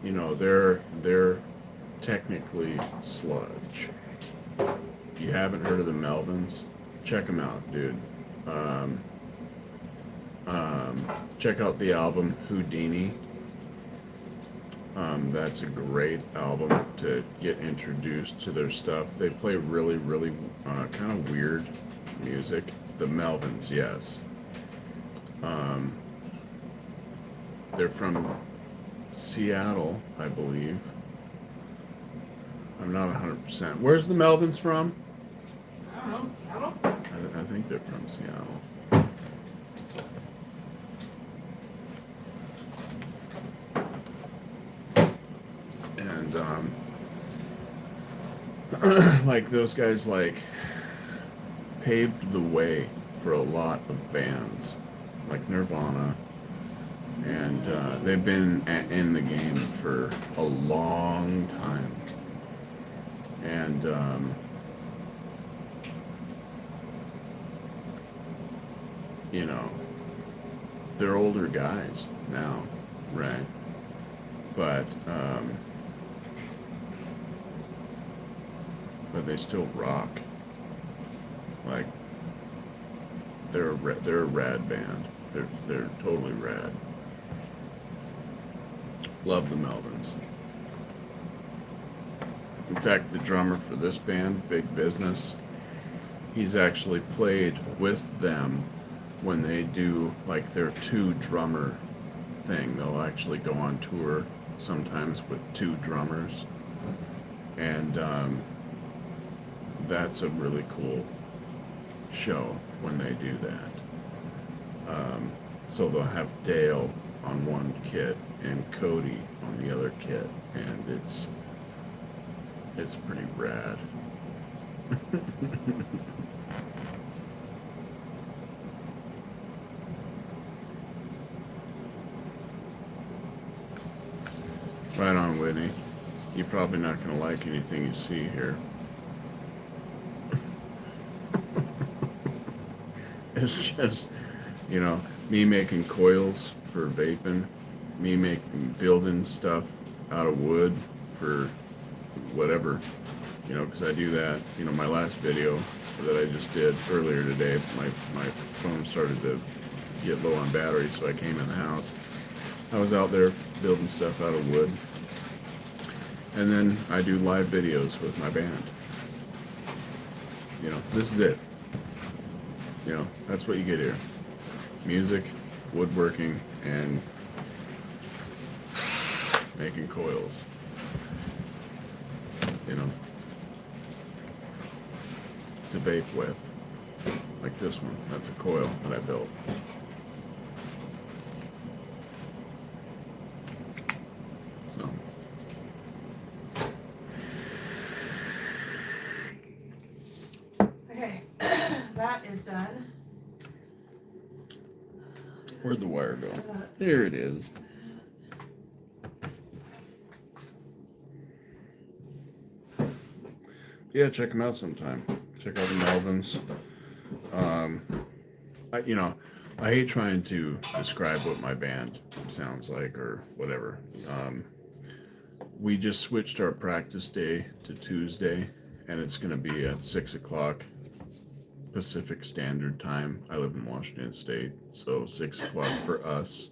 You know, they're technically sludge. You haven't heard of the Melvins? Check them out, dude. Check out the album Houdini. That's a great album to get introduced to their stuff. They play really, really kind of weird music. The Melvins, yes. They're from Seattle, I believe. I'm not 100%. Where's the Melvins from? I don't know, Seattle? I think they're from Seattle. And like those guys like paved the way for a lot of bands like Nirvana, and they've been in the game for a long time. And you know, they're older guys now, right? But they still rock. Like they're a rad band. They're totally rad. Love the Melvins. In fact, the drummer for this band, Big Business, he's actually played with them when they do like their two drummer thing. They'll actually go on tour sometimes with two drummers, and that's a really cool show when they do that. So they'll have Dale on one kit and Cody on the other kit, and it's pretty rad. Right on, Whitney. You're probably not going to like anything you see here. It's just, you know, me making coils for vaping, me building stuff out of wood for whatever, you know, because I do that. You know, my last video, that I just did earlier today. My phone started to get low on battery, so I came in the house. I was out there building stuff out of wood. And then I do live videos with my band. You know, this is it. You know, that's what you get here. Music, woodworking, and making coils. You know, to vape with. Like this one. That's a coil that I built. So. Okay, that is done. Where'd the wire go? Here it is. Yeah, check them out sometime. Check out the Melvins. I hate trying to describe what my band sounds like or whatever. We just switched our practice day to Tuesday, and it's going to be at 6 o'clock Pacific Standard Time. I live in Washington State, so 6 o'clock for us.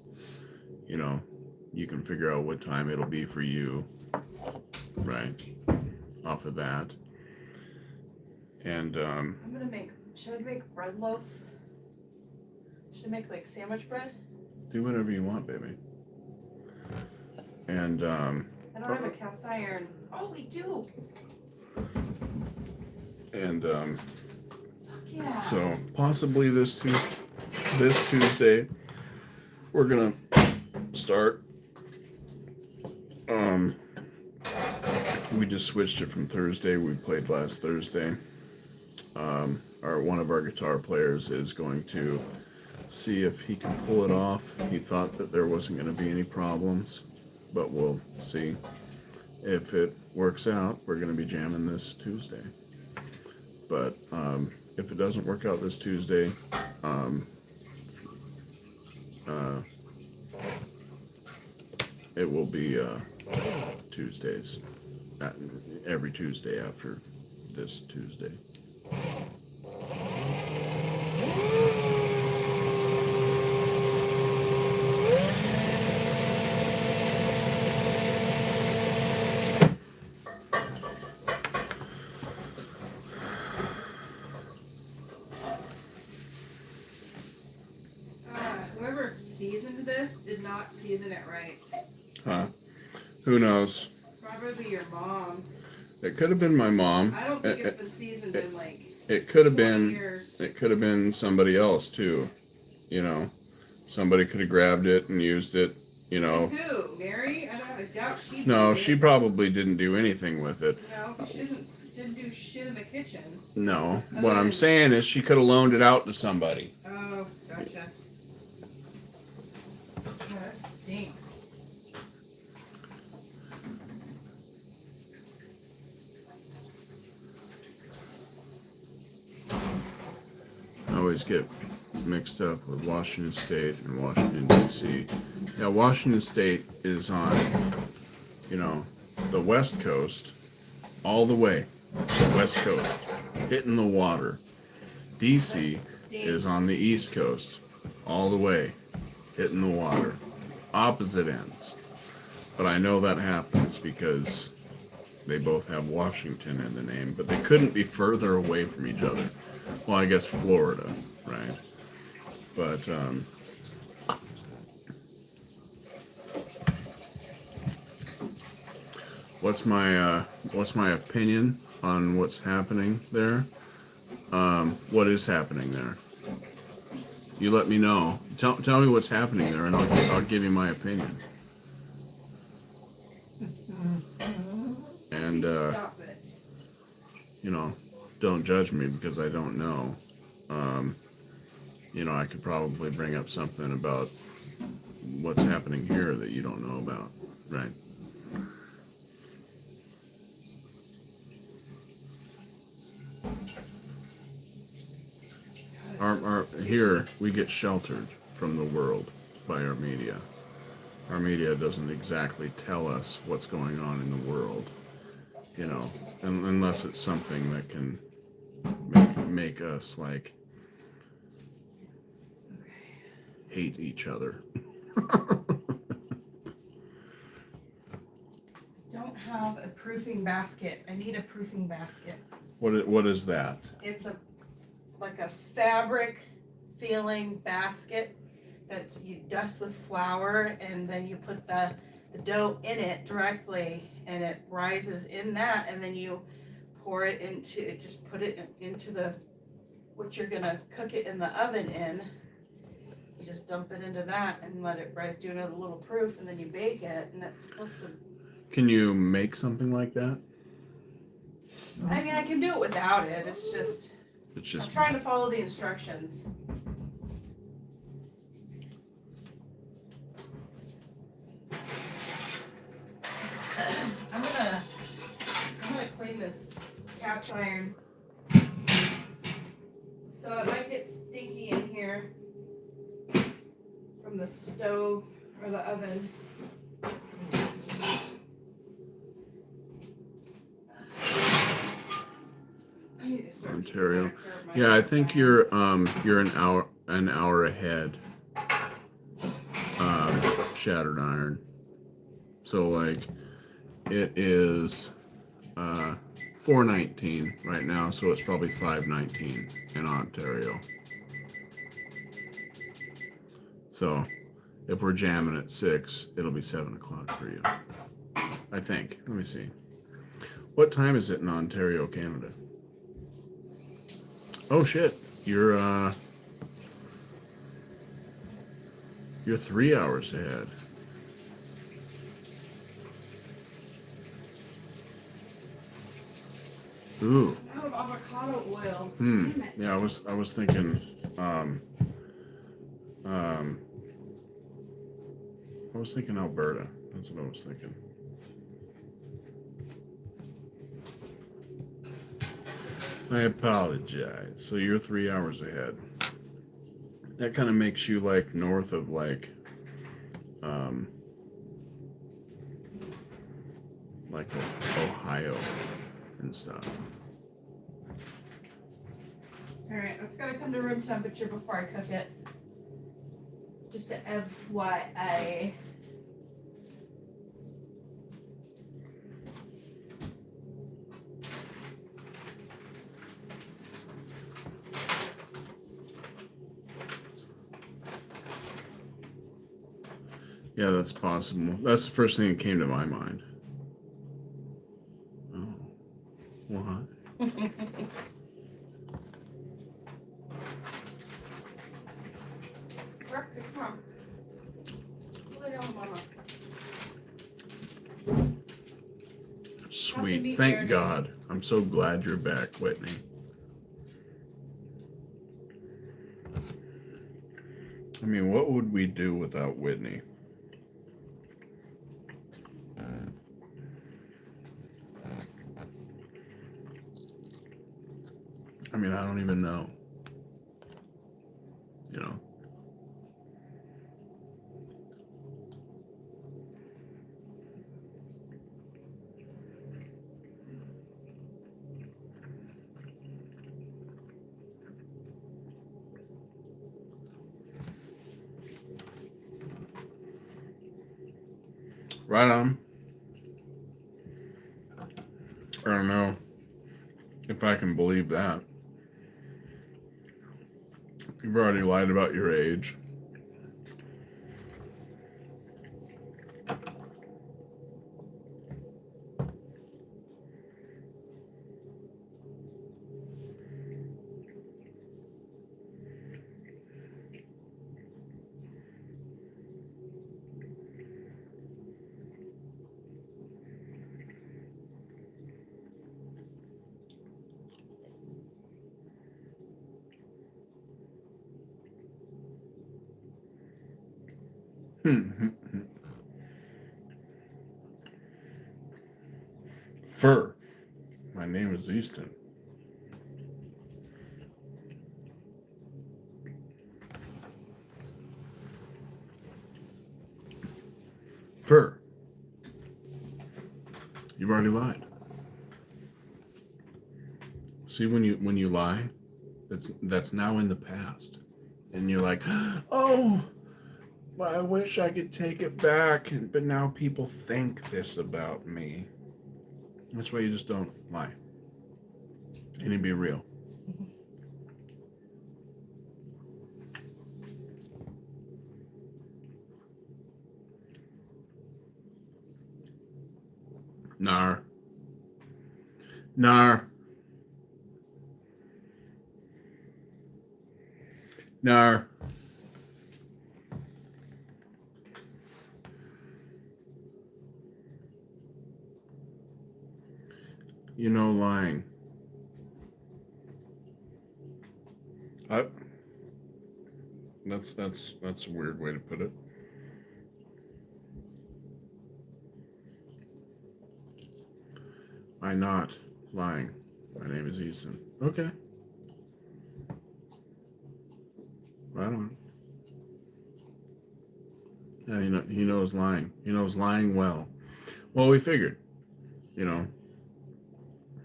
You know, you can figure out what time it'll be for you, right? Off of that. And I'm gonna should I make bread loaf? Should I make like sandwich bread? do whatever you want, baby. And I don't have a cast iron. Oh, we do. And Fuck yeah. so possibly this Tuesday we're gonna start. We just switched it from Thursday. We played last Thursday. One of our guitar players is going to see if he can pull it off. He thought that there wasn't going to be any problems, but we'll see. If it works out, we're going to be jamming this Tuesday. But if it doesn't work out this Tuesday, it will be Tuesdays, every Tuesday after this Tuesday. Whoever seasoned this did not season it right. Huh? Who knows? Probably your mom. It could have been my mom. I don't think it's been seasoned in like It could have 20 been. years. It could have been somebody else too. You know, somebody could have grabbed it and used it. You know. Like who? Mary? I doubt she. No, did. she probably didn't do anything with it. No, she didn't do shit in the kitchen. No, what I'm saying is she could have loaned it out to somebody. Oh, gotcha. Oh, that stinks. I always get mixed up with Washington State and Washington, D.C. Yeah, Washington State is on, you know, the West Coast, all the way, the West Coast, hitting the water. D.C. is on the East Coast, all the way, hitting the water. Opposite ends. But I know that happens because they both have Washington in the name, but they couldn't be further away from each other. Well, I guess Florida, right? But what's my opinion on what's happening there? What is happening there? You let me know. Tell me what's happening there, and I'll give you my opinion. And Stop it. you know, don't judge me because I don't know. You know, I could probably bring up something about what's happening here that you don't know about, right? Here we get sheltered from the world by our media. Our media doesn't exactly tell us what's going on in the world, you know, unless it's something that can make us like hate each other. Don't have a proofing basket. I need a proofing basket. What is that? It's like a fabric feeling basket that you dust with flour, and then you put the dough in it directly, and it rises in that, and then you pour it into, just put it into the, what you're gonna cook it in the oven in. You just dump it into that and let it rise, do another little proof, and then you bake it, and that's supposed to. Can you make something like that? I mean, I can do it without it. It's just I'm trying to follow the instructions. I'm gonna clean this cast iron. So it might get stinky in here from the stove or the oven. I need to start Ontario. taking better care of my Yeah, I think cast you're an hour ahead. Shattered iron. So like it is 4:19 right now, so it's probably 5:19 in Ontario. So if we're jamming at 6, it'll be 7 o'clock for you. I think. Let me see. What time is it in Ontario, Canada? Oh shit. You're 3 hours ahead. Ooh. out of avocado oil. Hmm. Damn it. Yeah, I was thinking I was thinking Alberta. That's what I was thinking. I apologize. So you're 3 hours ahead. That kind of makes you like north of like Ohio and stuff. Alright, it's gotta come to room temperature before I cook it. Just a FYI. Yeah, that's possible. That's the first thing that came to my mind. Oh, what? Come on. Lay down, Mama. Sweet. Thank God. I'm so glad you're back, Whitney. I mean, what would we do without Whitney? I mean, I don't even know. You know? Right on. I don't know if I can believe that. You've already lied about your age. Fur. My name is Easton. Fur. You've already lied. See, when you lie, that's now in the past, and you're like, oh, well, I wish I could take it back, but now people think this about me. That's why you just don't lie, and you be real. Nar. Nar. Nar. You know lying. That's a weird way to put it. I'm not lying. My name is Easton. Okay. Right on. Yeah, he knows lying. He knows lying well. Well, we figured, you know,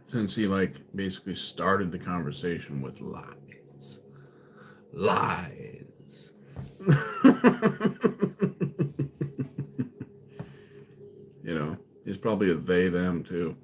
since he basically started the conversation with lies. Lies. You know, he's probably a they them too.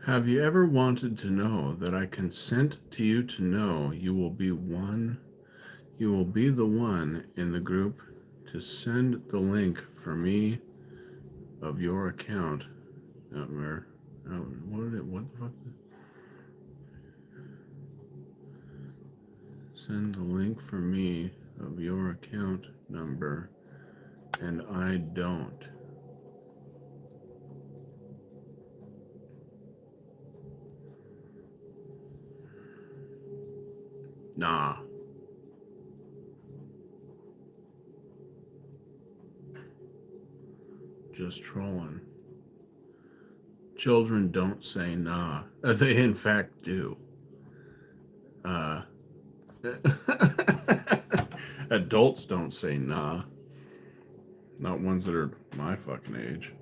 Have you ever wanted to know that I consent to you to know you will be the one in the group to send the link for me of your account? What the fuck? Send the link for me of your account number, and I don't. Nah. Just trolling. Children don't say nah. They in fact do. Adults don't say nah. Not ones that are my fucking age.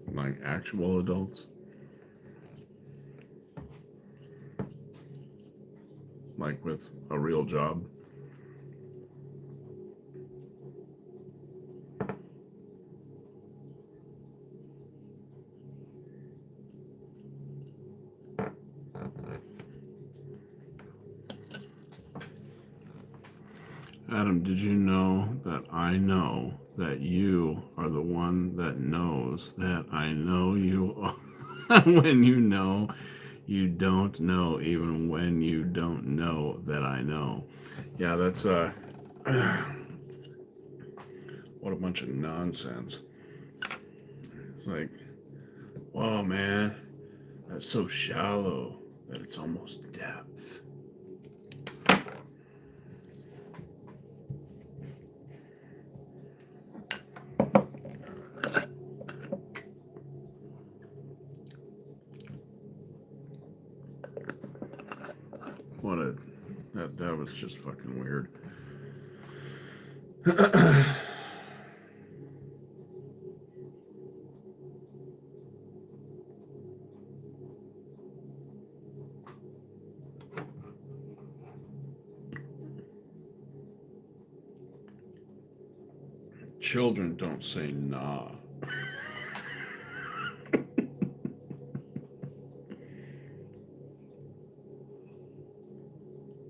Like actual adults. Like with a real job. Adam, did you know that I know that you are the one that knows that I know you are? When you know, you don't know, even when you don't know that I know. Yeah, that's what a bunch of nonsense. It's like, whoa, man, that's so shallow that it's almost depth. That was just fucking weird. Children don't say nah.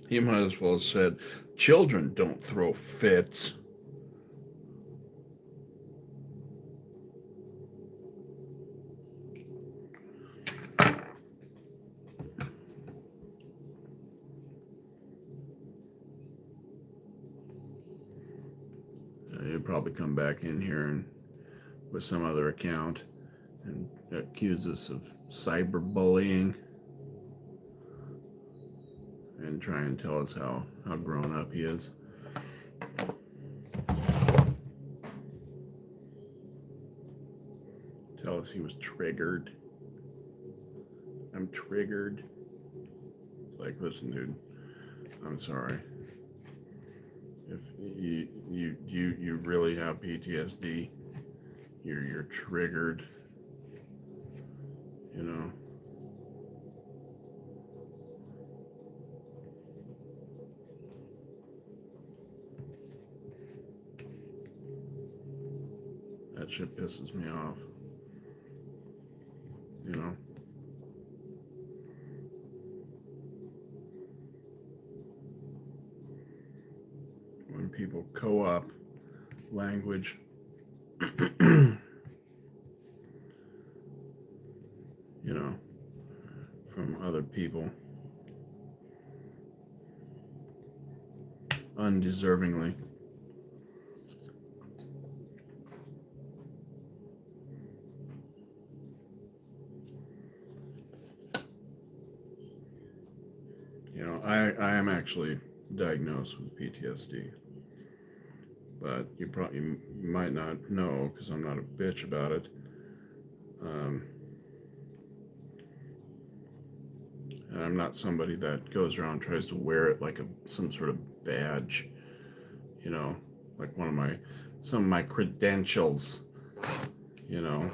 He might as well have said, children don't throw fits. He'll probably come back in here and with some other account and accuse us of cyberbullying and try and tell us how grown up he is. Tell us he was triggered. I'm triggered. It's like, listen, dude, I'm sorry. If you really have PTSD, you're triggered, you know. That shit pisses me off. You know. When people co-op language you know, from other people undeservingly. You know, I am actually diagnosed with PTSD, but you might not know because I'm not a bitch about it. And I'm not somebody that goes around and tries to wear it like some sort of badge, you know, like some of my credentials, you know.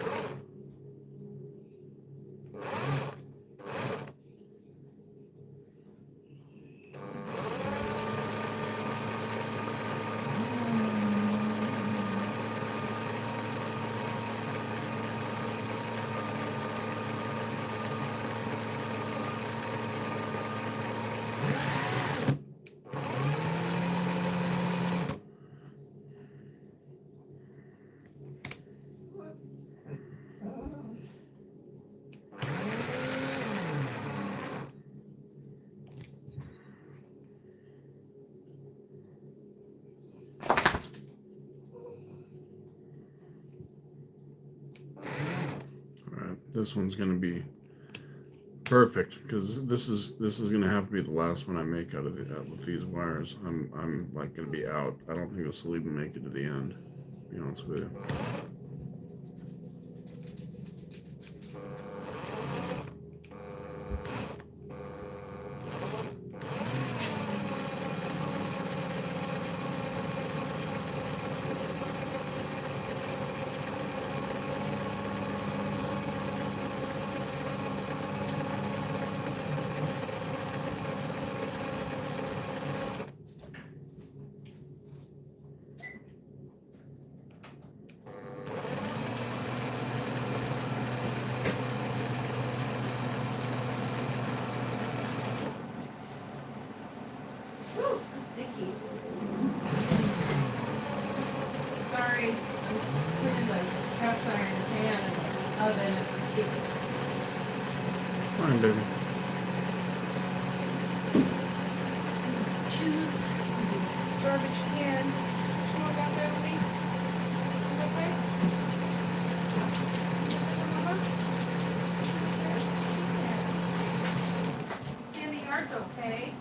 This one's gonna be perfect because this is gonna have to be the last one I make out with these wires. I'm like gonna be out. I don't think this will even make it to the end, to be honest with you. Fine, baby. Choose garbage can. Come on down there with me. Okay? In the yard, okay?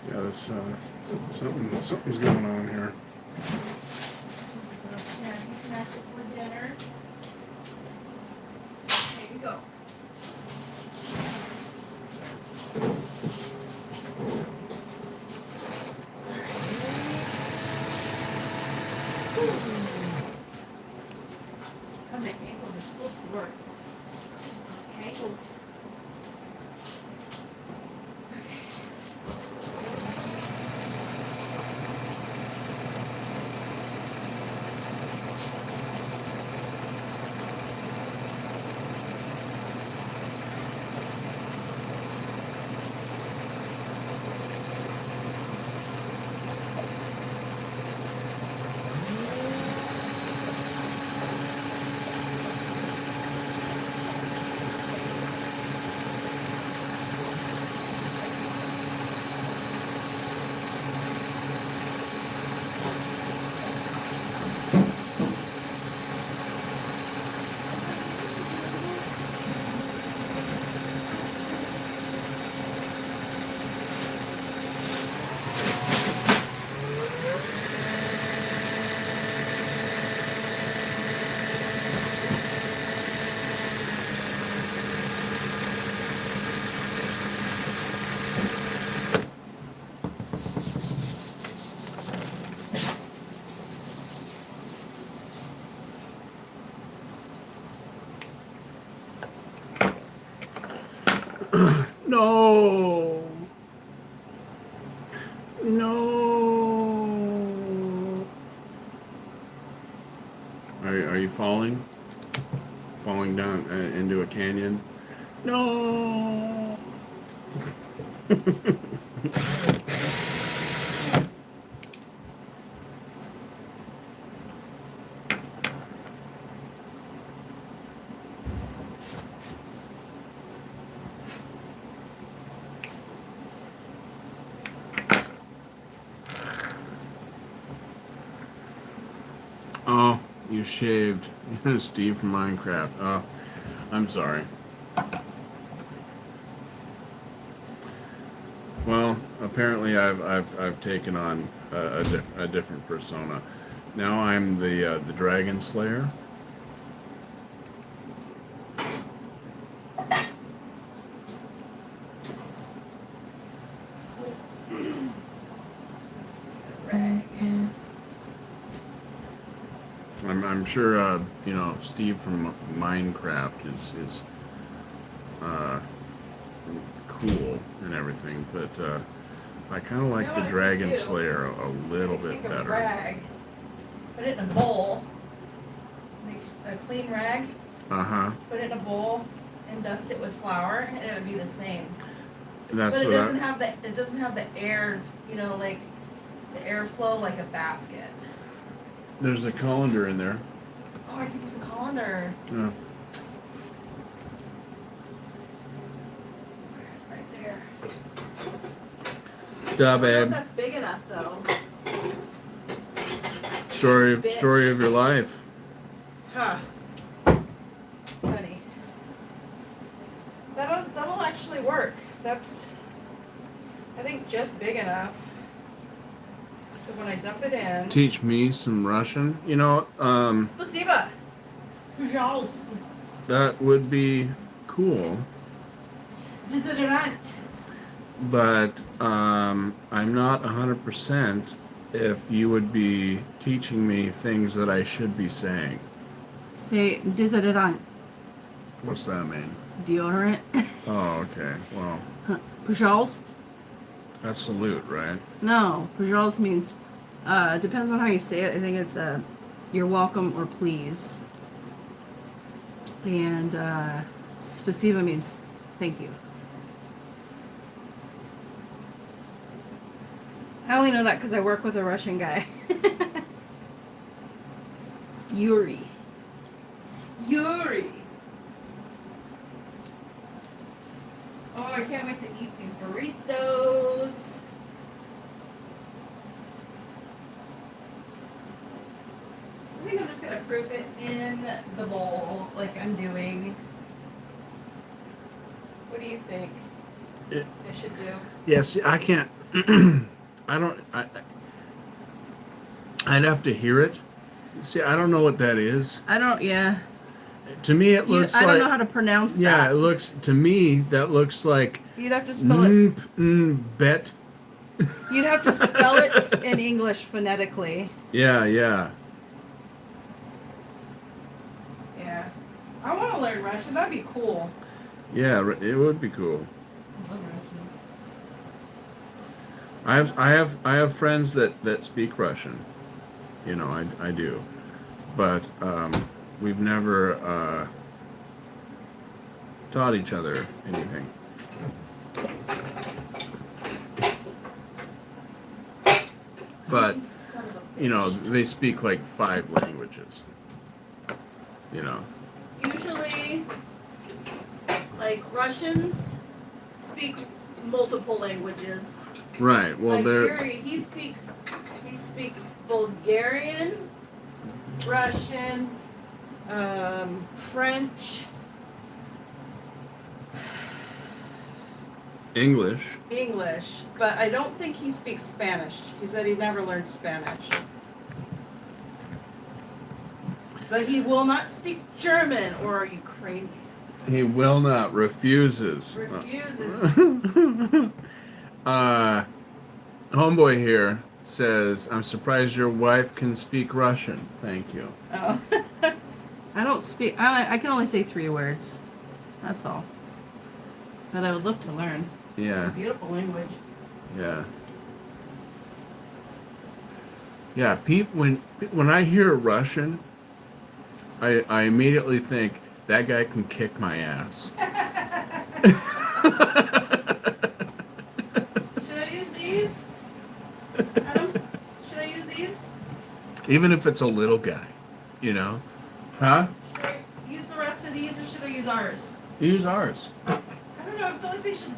Yeah, this something's going on here. Yeah, you can match it for dinner. There you go. Oh, my ankles are so sore. Ankles. No. No. Are you falling? Falling down into a canyon? No. Oh, you shaved. Steve from Minecraft. Oh, I'm sorry. Well, apparently I've taken on a different persona. Now I'm the Dragon Slayer. I'm sure Steve from Minecraft is cool and everything, but I kind of like the Dragon Slayer a little bit Take a better. rag, put it in a bowl, make a clean rag, put it in a bowl, and dust it with flour, and it would be the same. That's But it what doesn't have the air, like the airflow like a basket. There's a colander in there. Oh, I could use a colander. Yeah. Right there. Duh, I don't know if babe. that's big enough though. Story of your life. Huh. Funny. That'll actually work. That's, I think, just big enough. So when I dump it in. Teach me some Russian. Spasiba. Пожалуйста. That would be cool. Desiderant. But I'm not 100% if you would be teaching me things that I should be saying. Say desiderant. What's that mean? Deodorant. Oh, okay. Well, Пожалуйста. that's salute, right? No, пожалуйста means, depends on how you say it. I think it's you're welcome or please. And spasiba means thank you. I only know that because I work with a Russian guy. Yuri. Oh, I can't wait to eat these burritos. I think I'm just gonna proof it in the bowl like I'm doing. What do you think I should do? Yes, I can't. I don't. I'd have to hear it. See, I don't know what that is. I don't. Yeah. To me, it looks I like. don't know how to pronounce Yeah, that. it looks to me that looks like You'd have to spell it. bet. You'd have to spell it in English phonetically. Yeah, yeah. Yeah. I want to learn Russian. That'd be cool. Yeah, it would be cool. I love Russian. I have friends that speak Russian. You know, I do, but we've never taught each other anything. But you know, they speak like 5 languages. You know. Usually, like Russians speak multiple languages. Right. Well, like they're Yuri, he speaks Bulgarian, Russian, French, English. but I don't think he speaks Spanish. He said he never learned Spanish. But he will not speak German or Ukrainian. He will not. Refuses. Homeboy here says, "I'm surprised your wife can speak Russian." Thank you. Oh. I don't speak. I can only say 3 words. That's all. But I would love to learn. Yeah. It's a beautiful language. Yeah. Yeah. When I hear Russian, I immediately think that guy can kick my ass. Should I use these? Adam, should I use these? Even if it's a little guy, you know? Huh? Should I use the rest of these or should I use ours? Use ours. I don't know. I feel like they should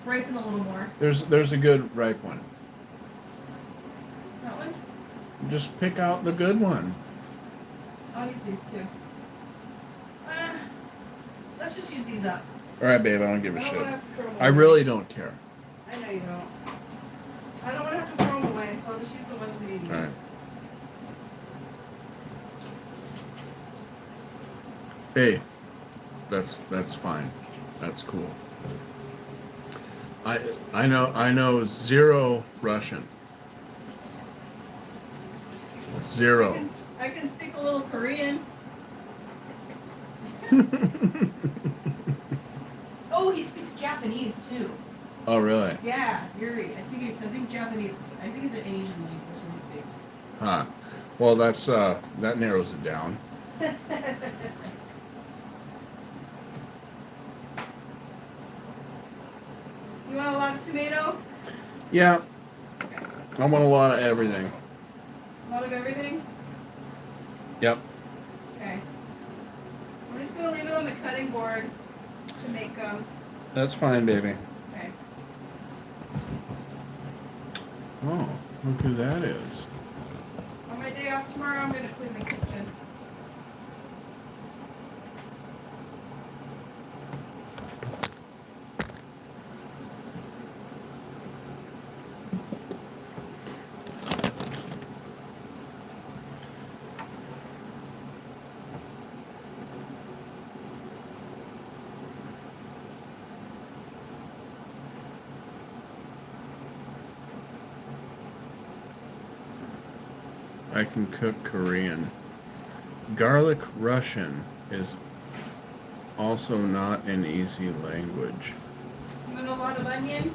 ripen a little more. There's a good ripe one. That one? Just pick out the good one. I'll use these too. Let's just use these up. All right, babe. I don't give a I don't shit. wanna have to throw them I away. really don't care. I know you don't. I don't want to have to throw them away, so I'll just use the ones we need to use. All right. Hey, that's fine. That's cool. I know 0 Russian. 0. I can speak a little Korean. Oh, he speaks Japanese too. Oh, really? Yeah, Yuri. I think Japanese. I think it's an Asian language that he speaks. Huh. Well, that's that narrows it down. You want a lot of tomato? Yeah. Okay. I want a lot of everything. A lot of everything? Yep. Okay. We're just going to leave it on the cutting board to make them. That's fine, baby. Okay. Oh, look who that is. On my day off tomorrow, I'm going to clean the kitchen. I can cook Korean. Garlic Russian is also not an easy language. You want a lot of onion?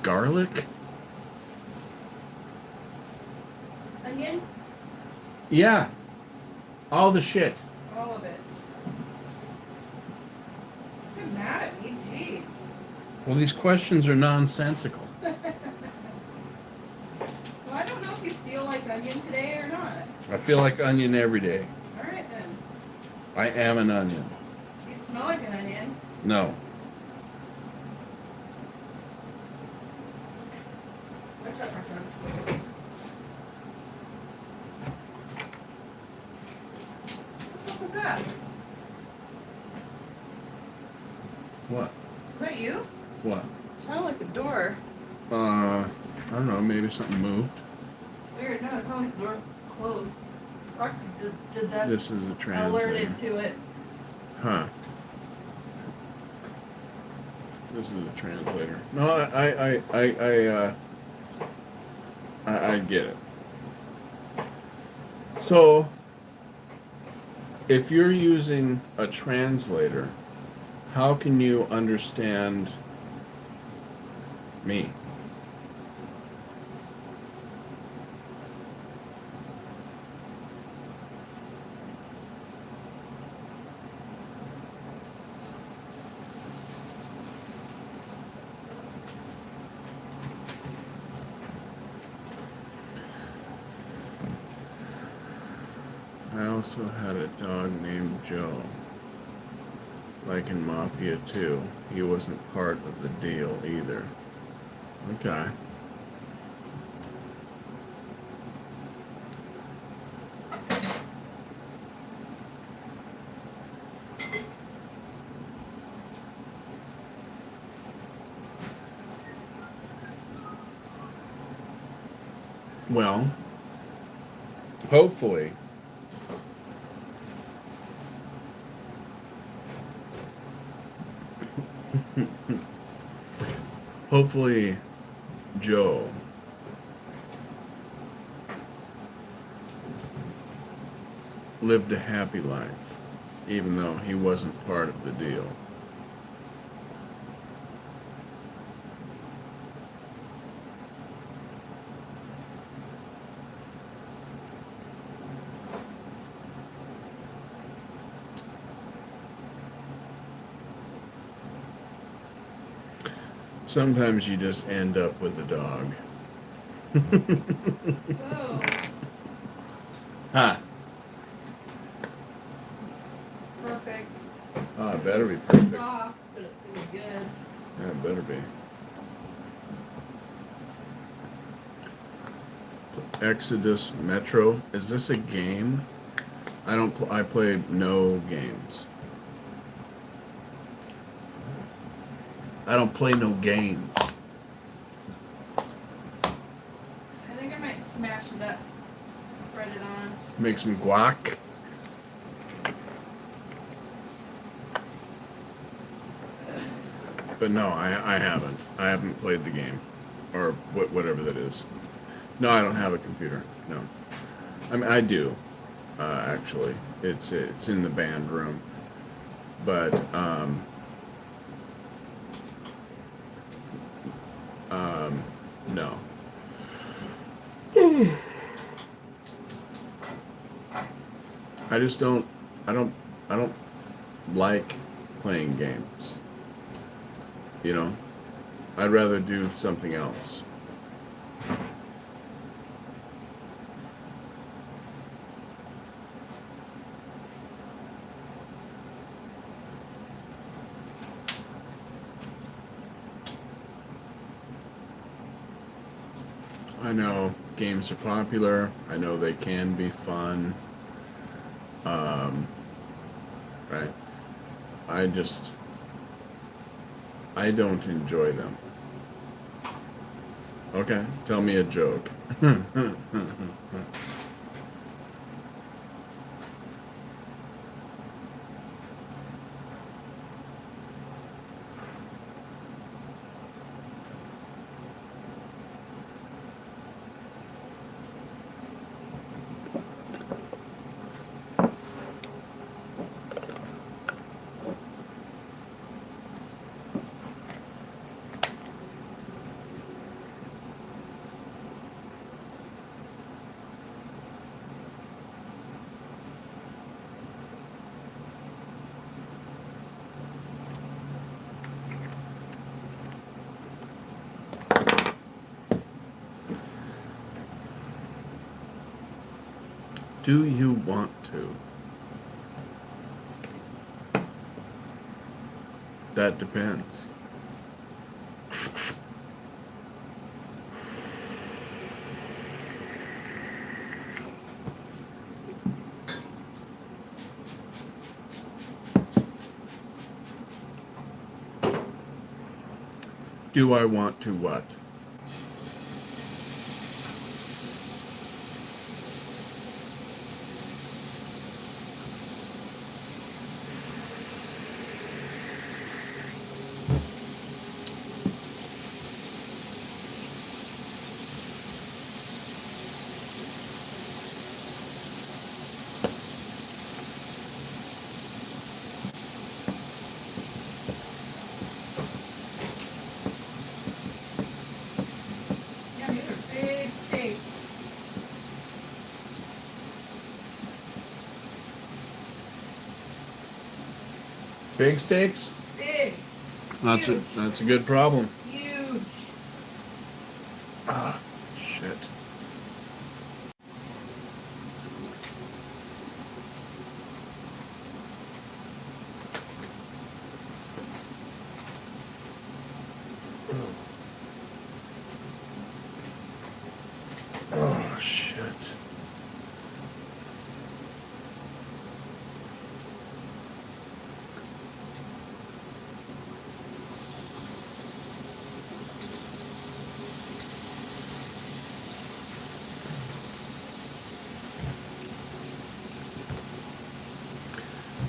Garlic? Onion? Yeah. All the shit. All of it. You're mad at me, jeez. Well, these questions are nonsensical. Well, I don't know if you feel like onion today or not. I feel like onion every day. Alright then. I am an onion. You smell like an onion. No. Watch out, watch out. What was that? What? Was that you? What? It sounded like a door. I don't know, maybe something moved. Weird, no, it's only door closed. Roxy did that. This is a translator. Alerted to it. Huh. This is a translator. No, I get it. So, if you're using a translator, how can you understand me? I also had a dog named Joe. Like in Mafia 2. He wasn't part of the deal either. Okay. Well, hopefully, hopefully Joe lived a happy life, even though he wasn't part of the deal. Sometimes you just end up with a dog. Whoa. Ha! It's perfect. Ah, it better be perfect. Soft, but it's gonna be good. Yeah, it better be. Exodus Metro. Is this a game? I play no games. I don't play no games. I think I might smash it up. Spread it on. Make some guac. But no, I haven't. I haven't played the game. Or whatever that is. No, I don't have a computer. No. I mean, I do. Actually. It's in the band room. But, no. I just don't I don't like playing games. You know? I'd rather do something else. I know games are popular. I know they can be fun. Right? I don't enjoy them. Okay, tell me a joke. Do you want to? That depends. Do I want to what? Big steaks? Big. That's Huge. a good problem. Huge. Ah, shit. Oh, shit.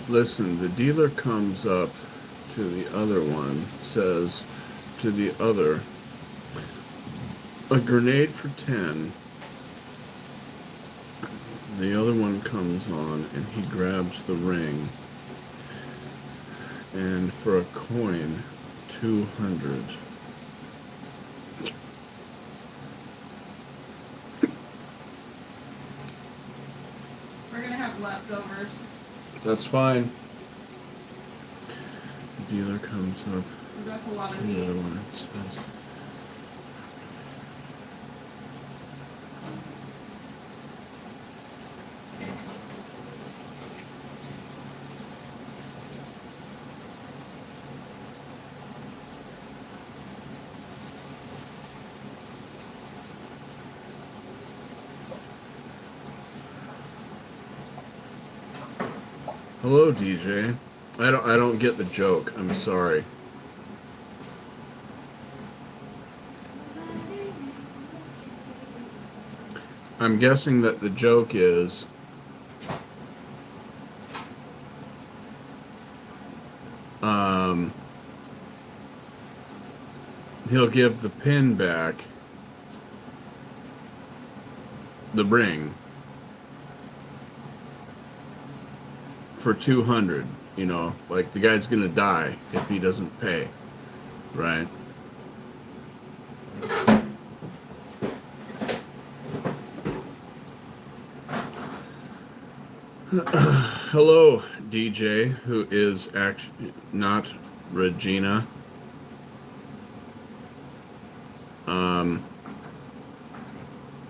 Listen, the dealer comes up to the other one, says to the other, a grenade for 10. The other one comes on and he grabs the ring. And for a coin, 200. We're gonna have leftovers. That's fine. The dealer comes up. That's a lot of The meat. other one says, hello, DJ. I don't get the joke. I'm sorry. I'm guessing that the joke is he'll give the pin back, the ring, for 200. You know, like the guy's gonna die if he doesn't pay, right? Hello, DJ, who is actually not Regina.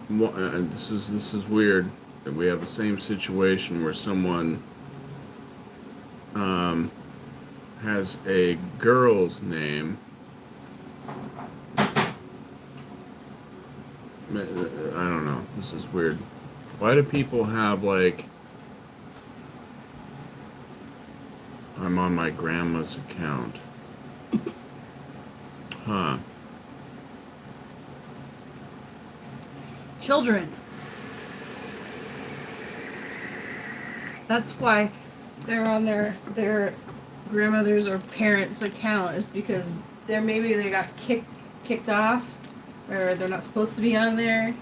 This is weird that we have the same situation where someone has a girl's name. I don't know. This is weird. Why do people have like? I'm on my grandma's account. Huh. Children. That's why they're on their grandmother's or parents' account, is because maybe they got kicked off, or they're not supposed to be on there,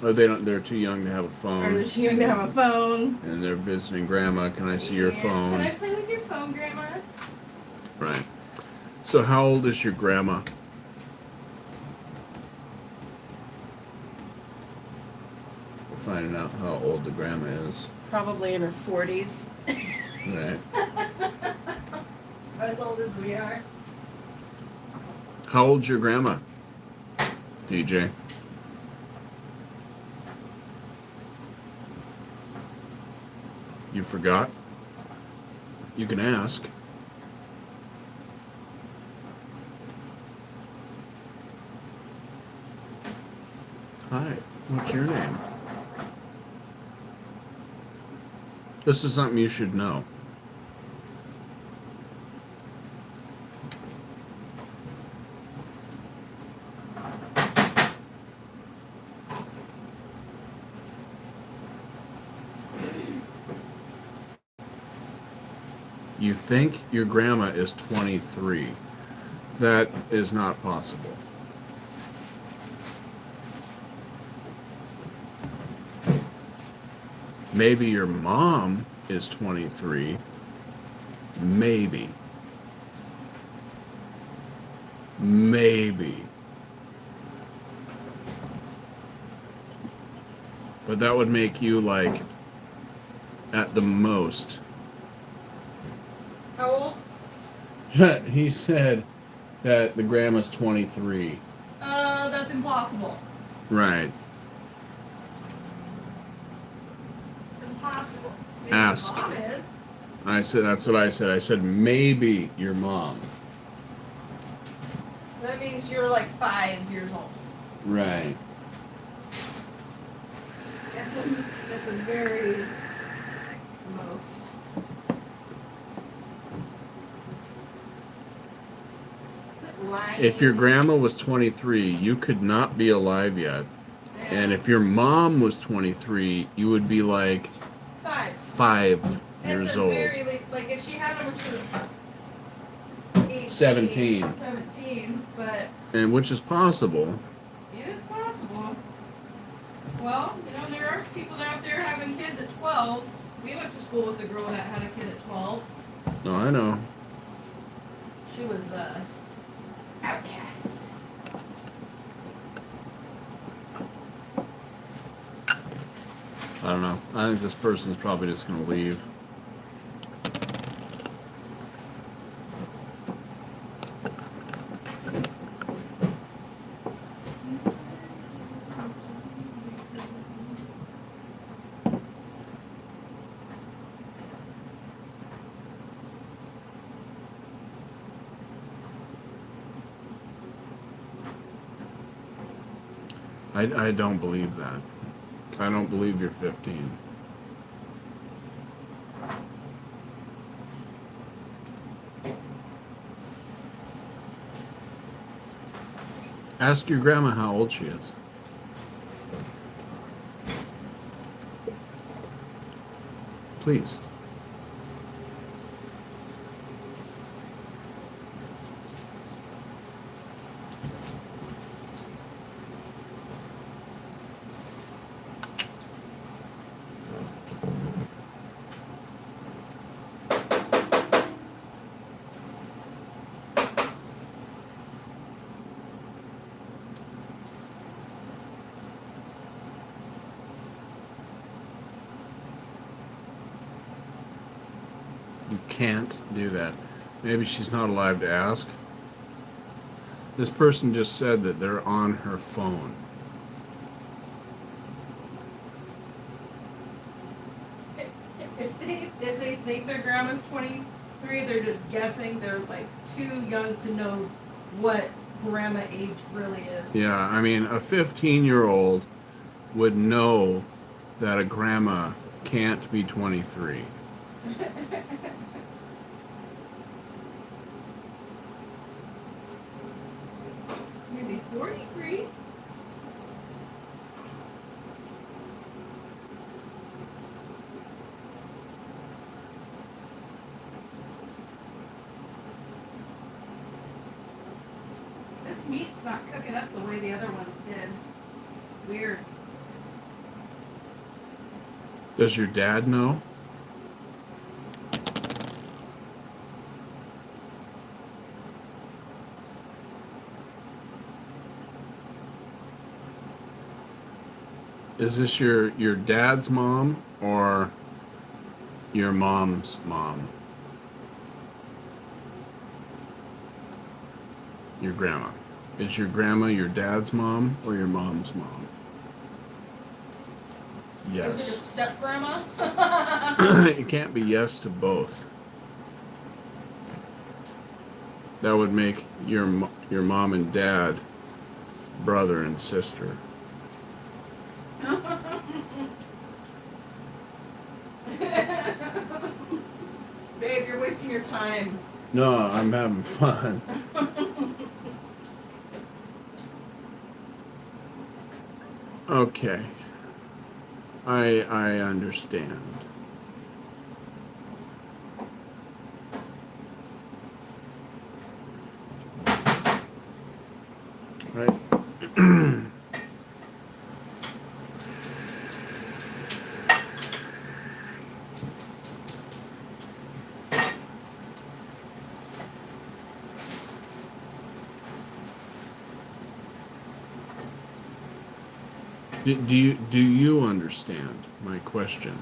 Or they're too young to have a or phone. they're too young to have a phone. And they're visiting grandma. Can I see your phone? Can I play with your phone, Grandma? Right. So how old is your grandma? We're finding out how old the grandma is. Probably in her 40s. Right. As old as we are. How old's your grandma, DJ? You forgot? You can ask. Hi, what's your name? This is something you should know. You think your grandma is 23. That is not possible. Maybe your mom is 23. Maybe. Maybe. But that would make you like, at the most, How old? He said that the grandma's 23. That's impossible. Right. It's impossible. Maybe Ask. your mom is. I said, that's what I said. I said, maybe your mom. So that means you're like 5 years old. Right. That's a very most. If your grandma was 23, you could not be alive yet. And if your mom was 23, you would be like 5 years old. Very late, like if she had them when she was 18, 17, but And which is possible. it is possible. Well, there are people out there having kids at 12. We went to school with a girl that had a kid at 12. No, I know. She was outcast. I don't know. I think this person's probably just going to leave. I don't believe that. I don't believe you're 15. Ask your grandma how old she is. Please. You can't do that. Maybe she's not allowed to ask. This person just said that they're on her phone. If they think their grandma's 23, they're just guessing. They're like too young to know what grandma age really is. Yeah, I mean, a 15-year-old would know that a grandma can't be 23. Maybe 43. This meat's not cooking up the way the other ones did. Weird. Does your dad know? Is this your dad's mom or your mom's mom? Your grandma. Is your grandma your dad's mom or your mom's mom? Is it a Yes. step grandma? It can't be yes to both. That would make your mom and dad brother and sister. Babe, you're wasting your time. No, I'm having fun. Okay. I understand. Right. Do you understand my question?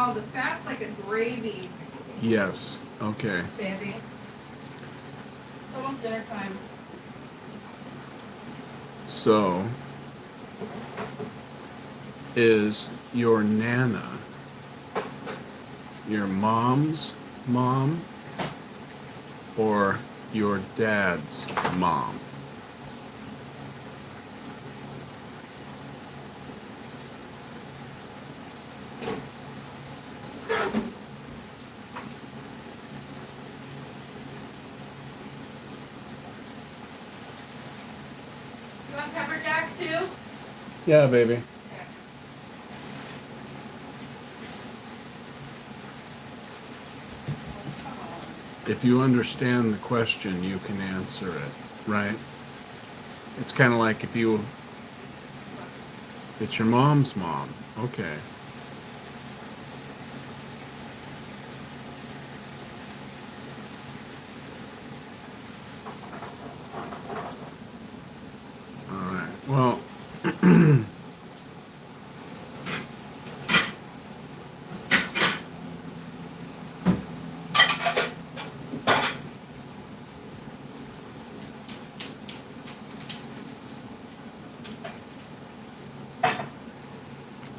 Oh, the fat's like a gravy, Yes. Okay. baby. It's almost dinner time. So, is your Nana your mom's mom or your dad's mom? You want pepper jack too? Yeah, baby. If you understand the question, you can answer it, right? It's kind of like if you... It's your mom's mom. Okay. All right. Well...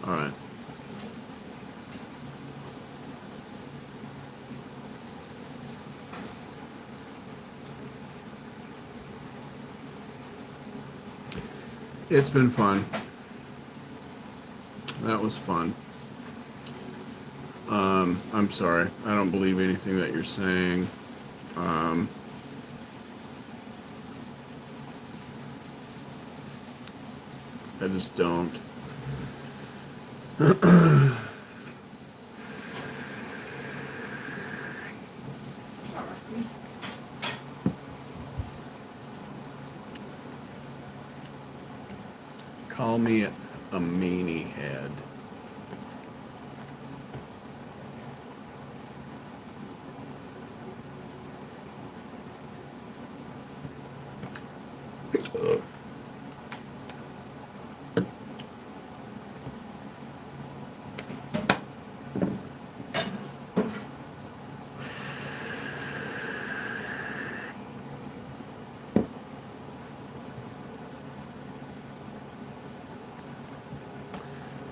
All right. It's been fun. That was fun. I'm sorry. I don't believe anything that you're saying. I just don't. Call me a meanie head.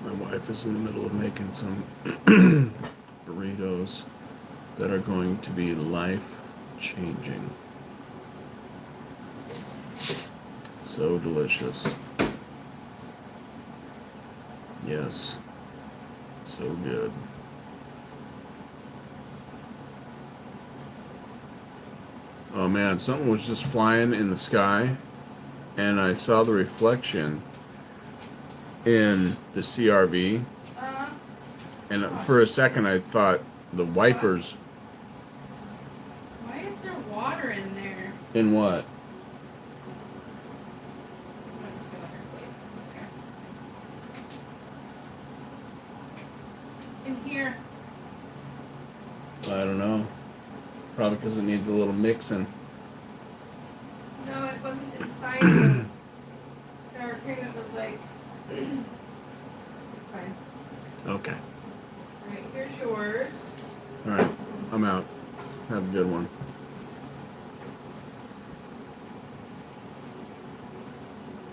My wife is in the middle of making some burritos that are going to be life-changing. So delicious. Yes. So good. Oh man, something was just flying in the sky, and I saw the reflection in the CRV, and for a second I thought the wipers. Why is there water in there? In what? I'm just gonna let her play. It's okay. In here. I don't know. Probably because it needs a little mixing. No, it wasn't inside. The sour cream. It was like. It's fine. Okay. All right, here's yours. All right. I'm out. Have a good one.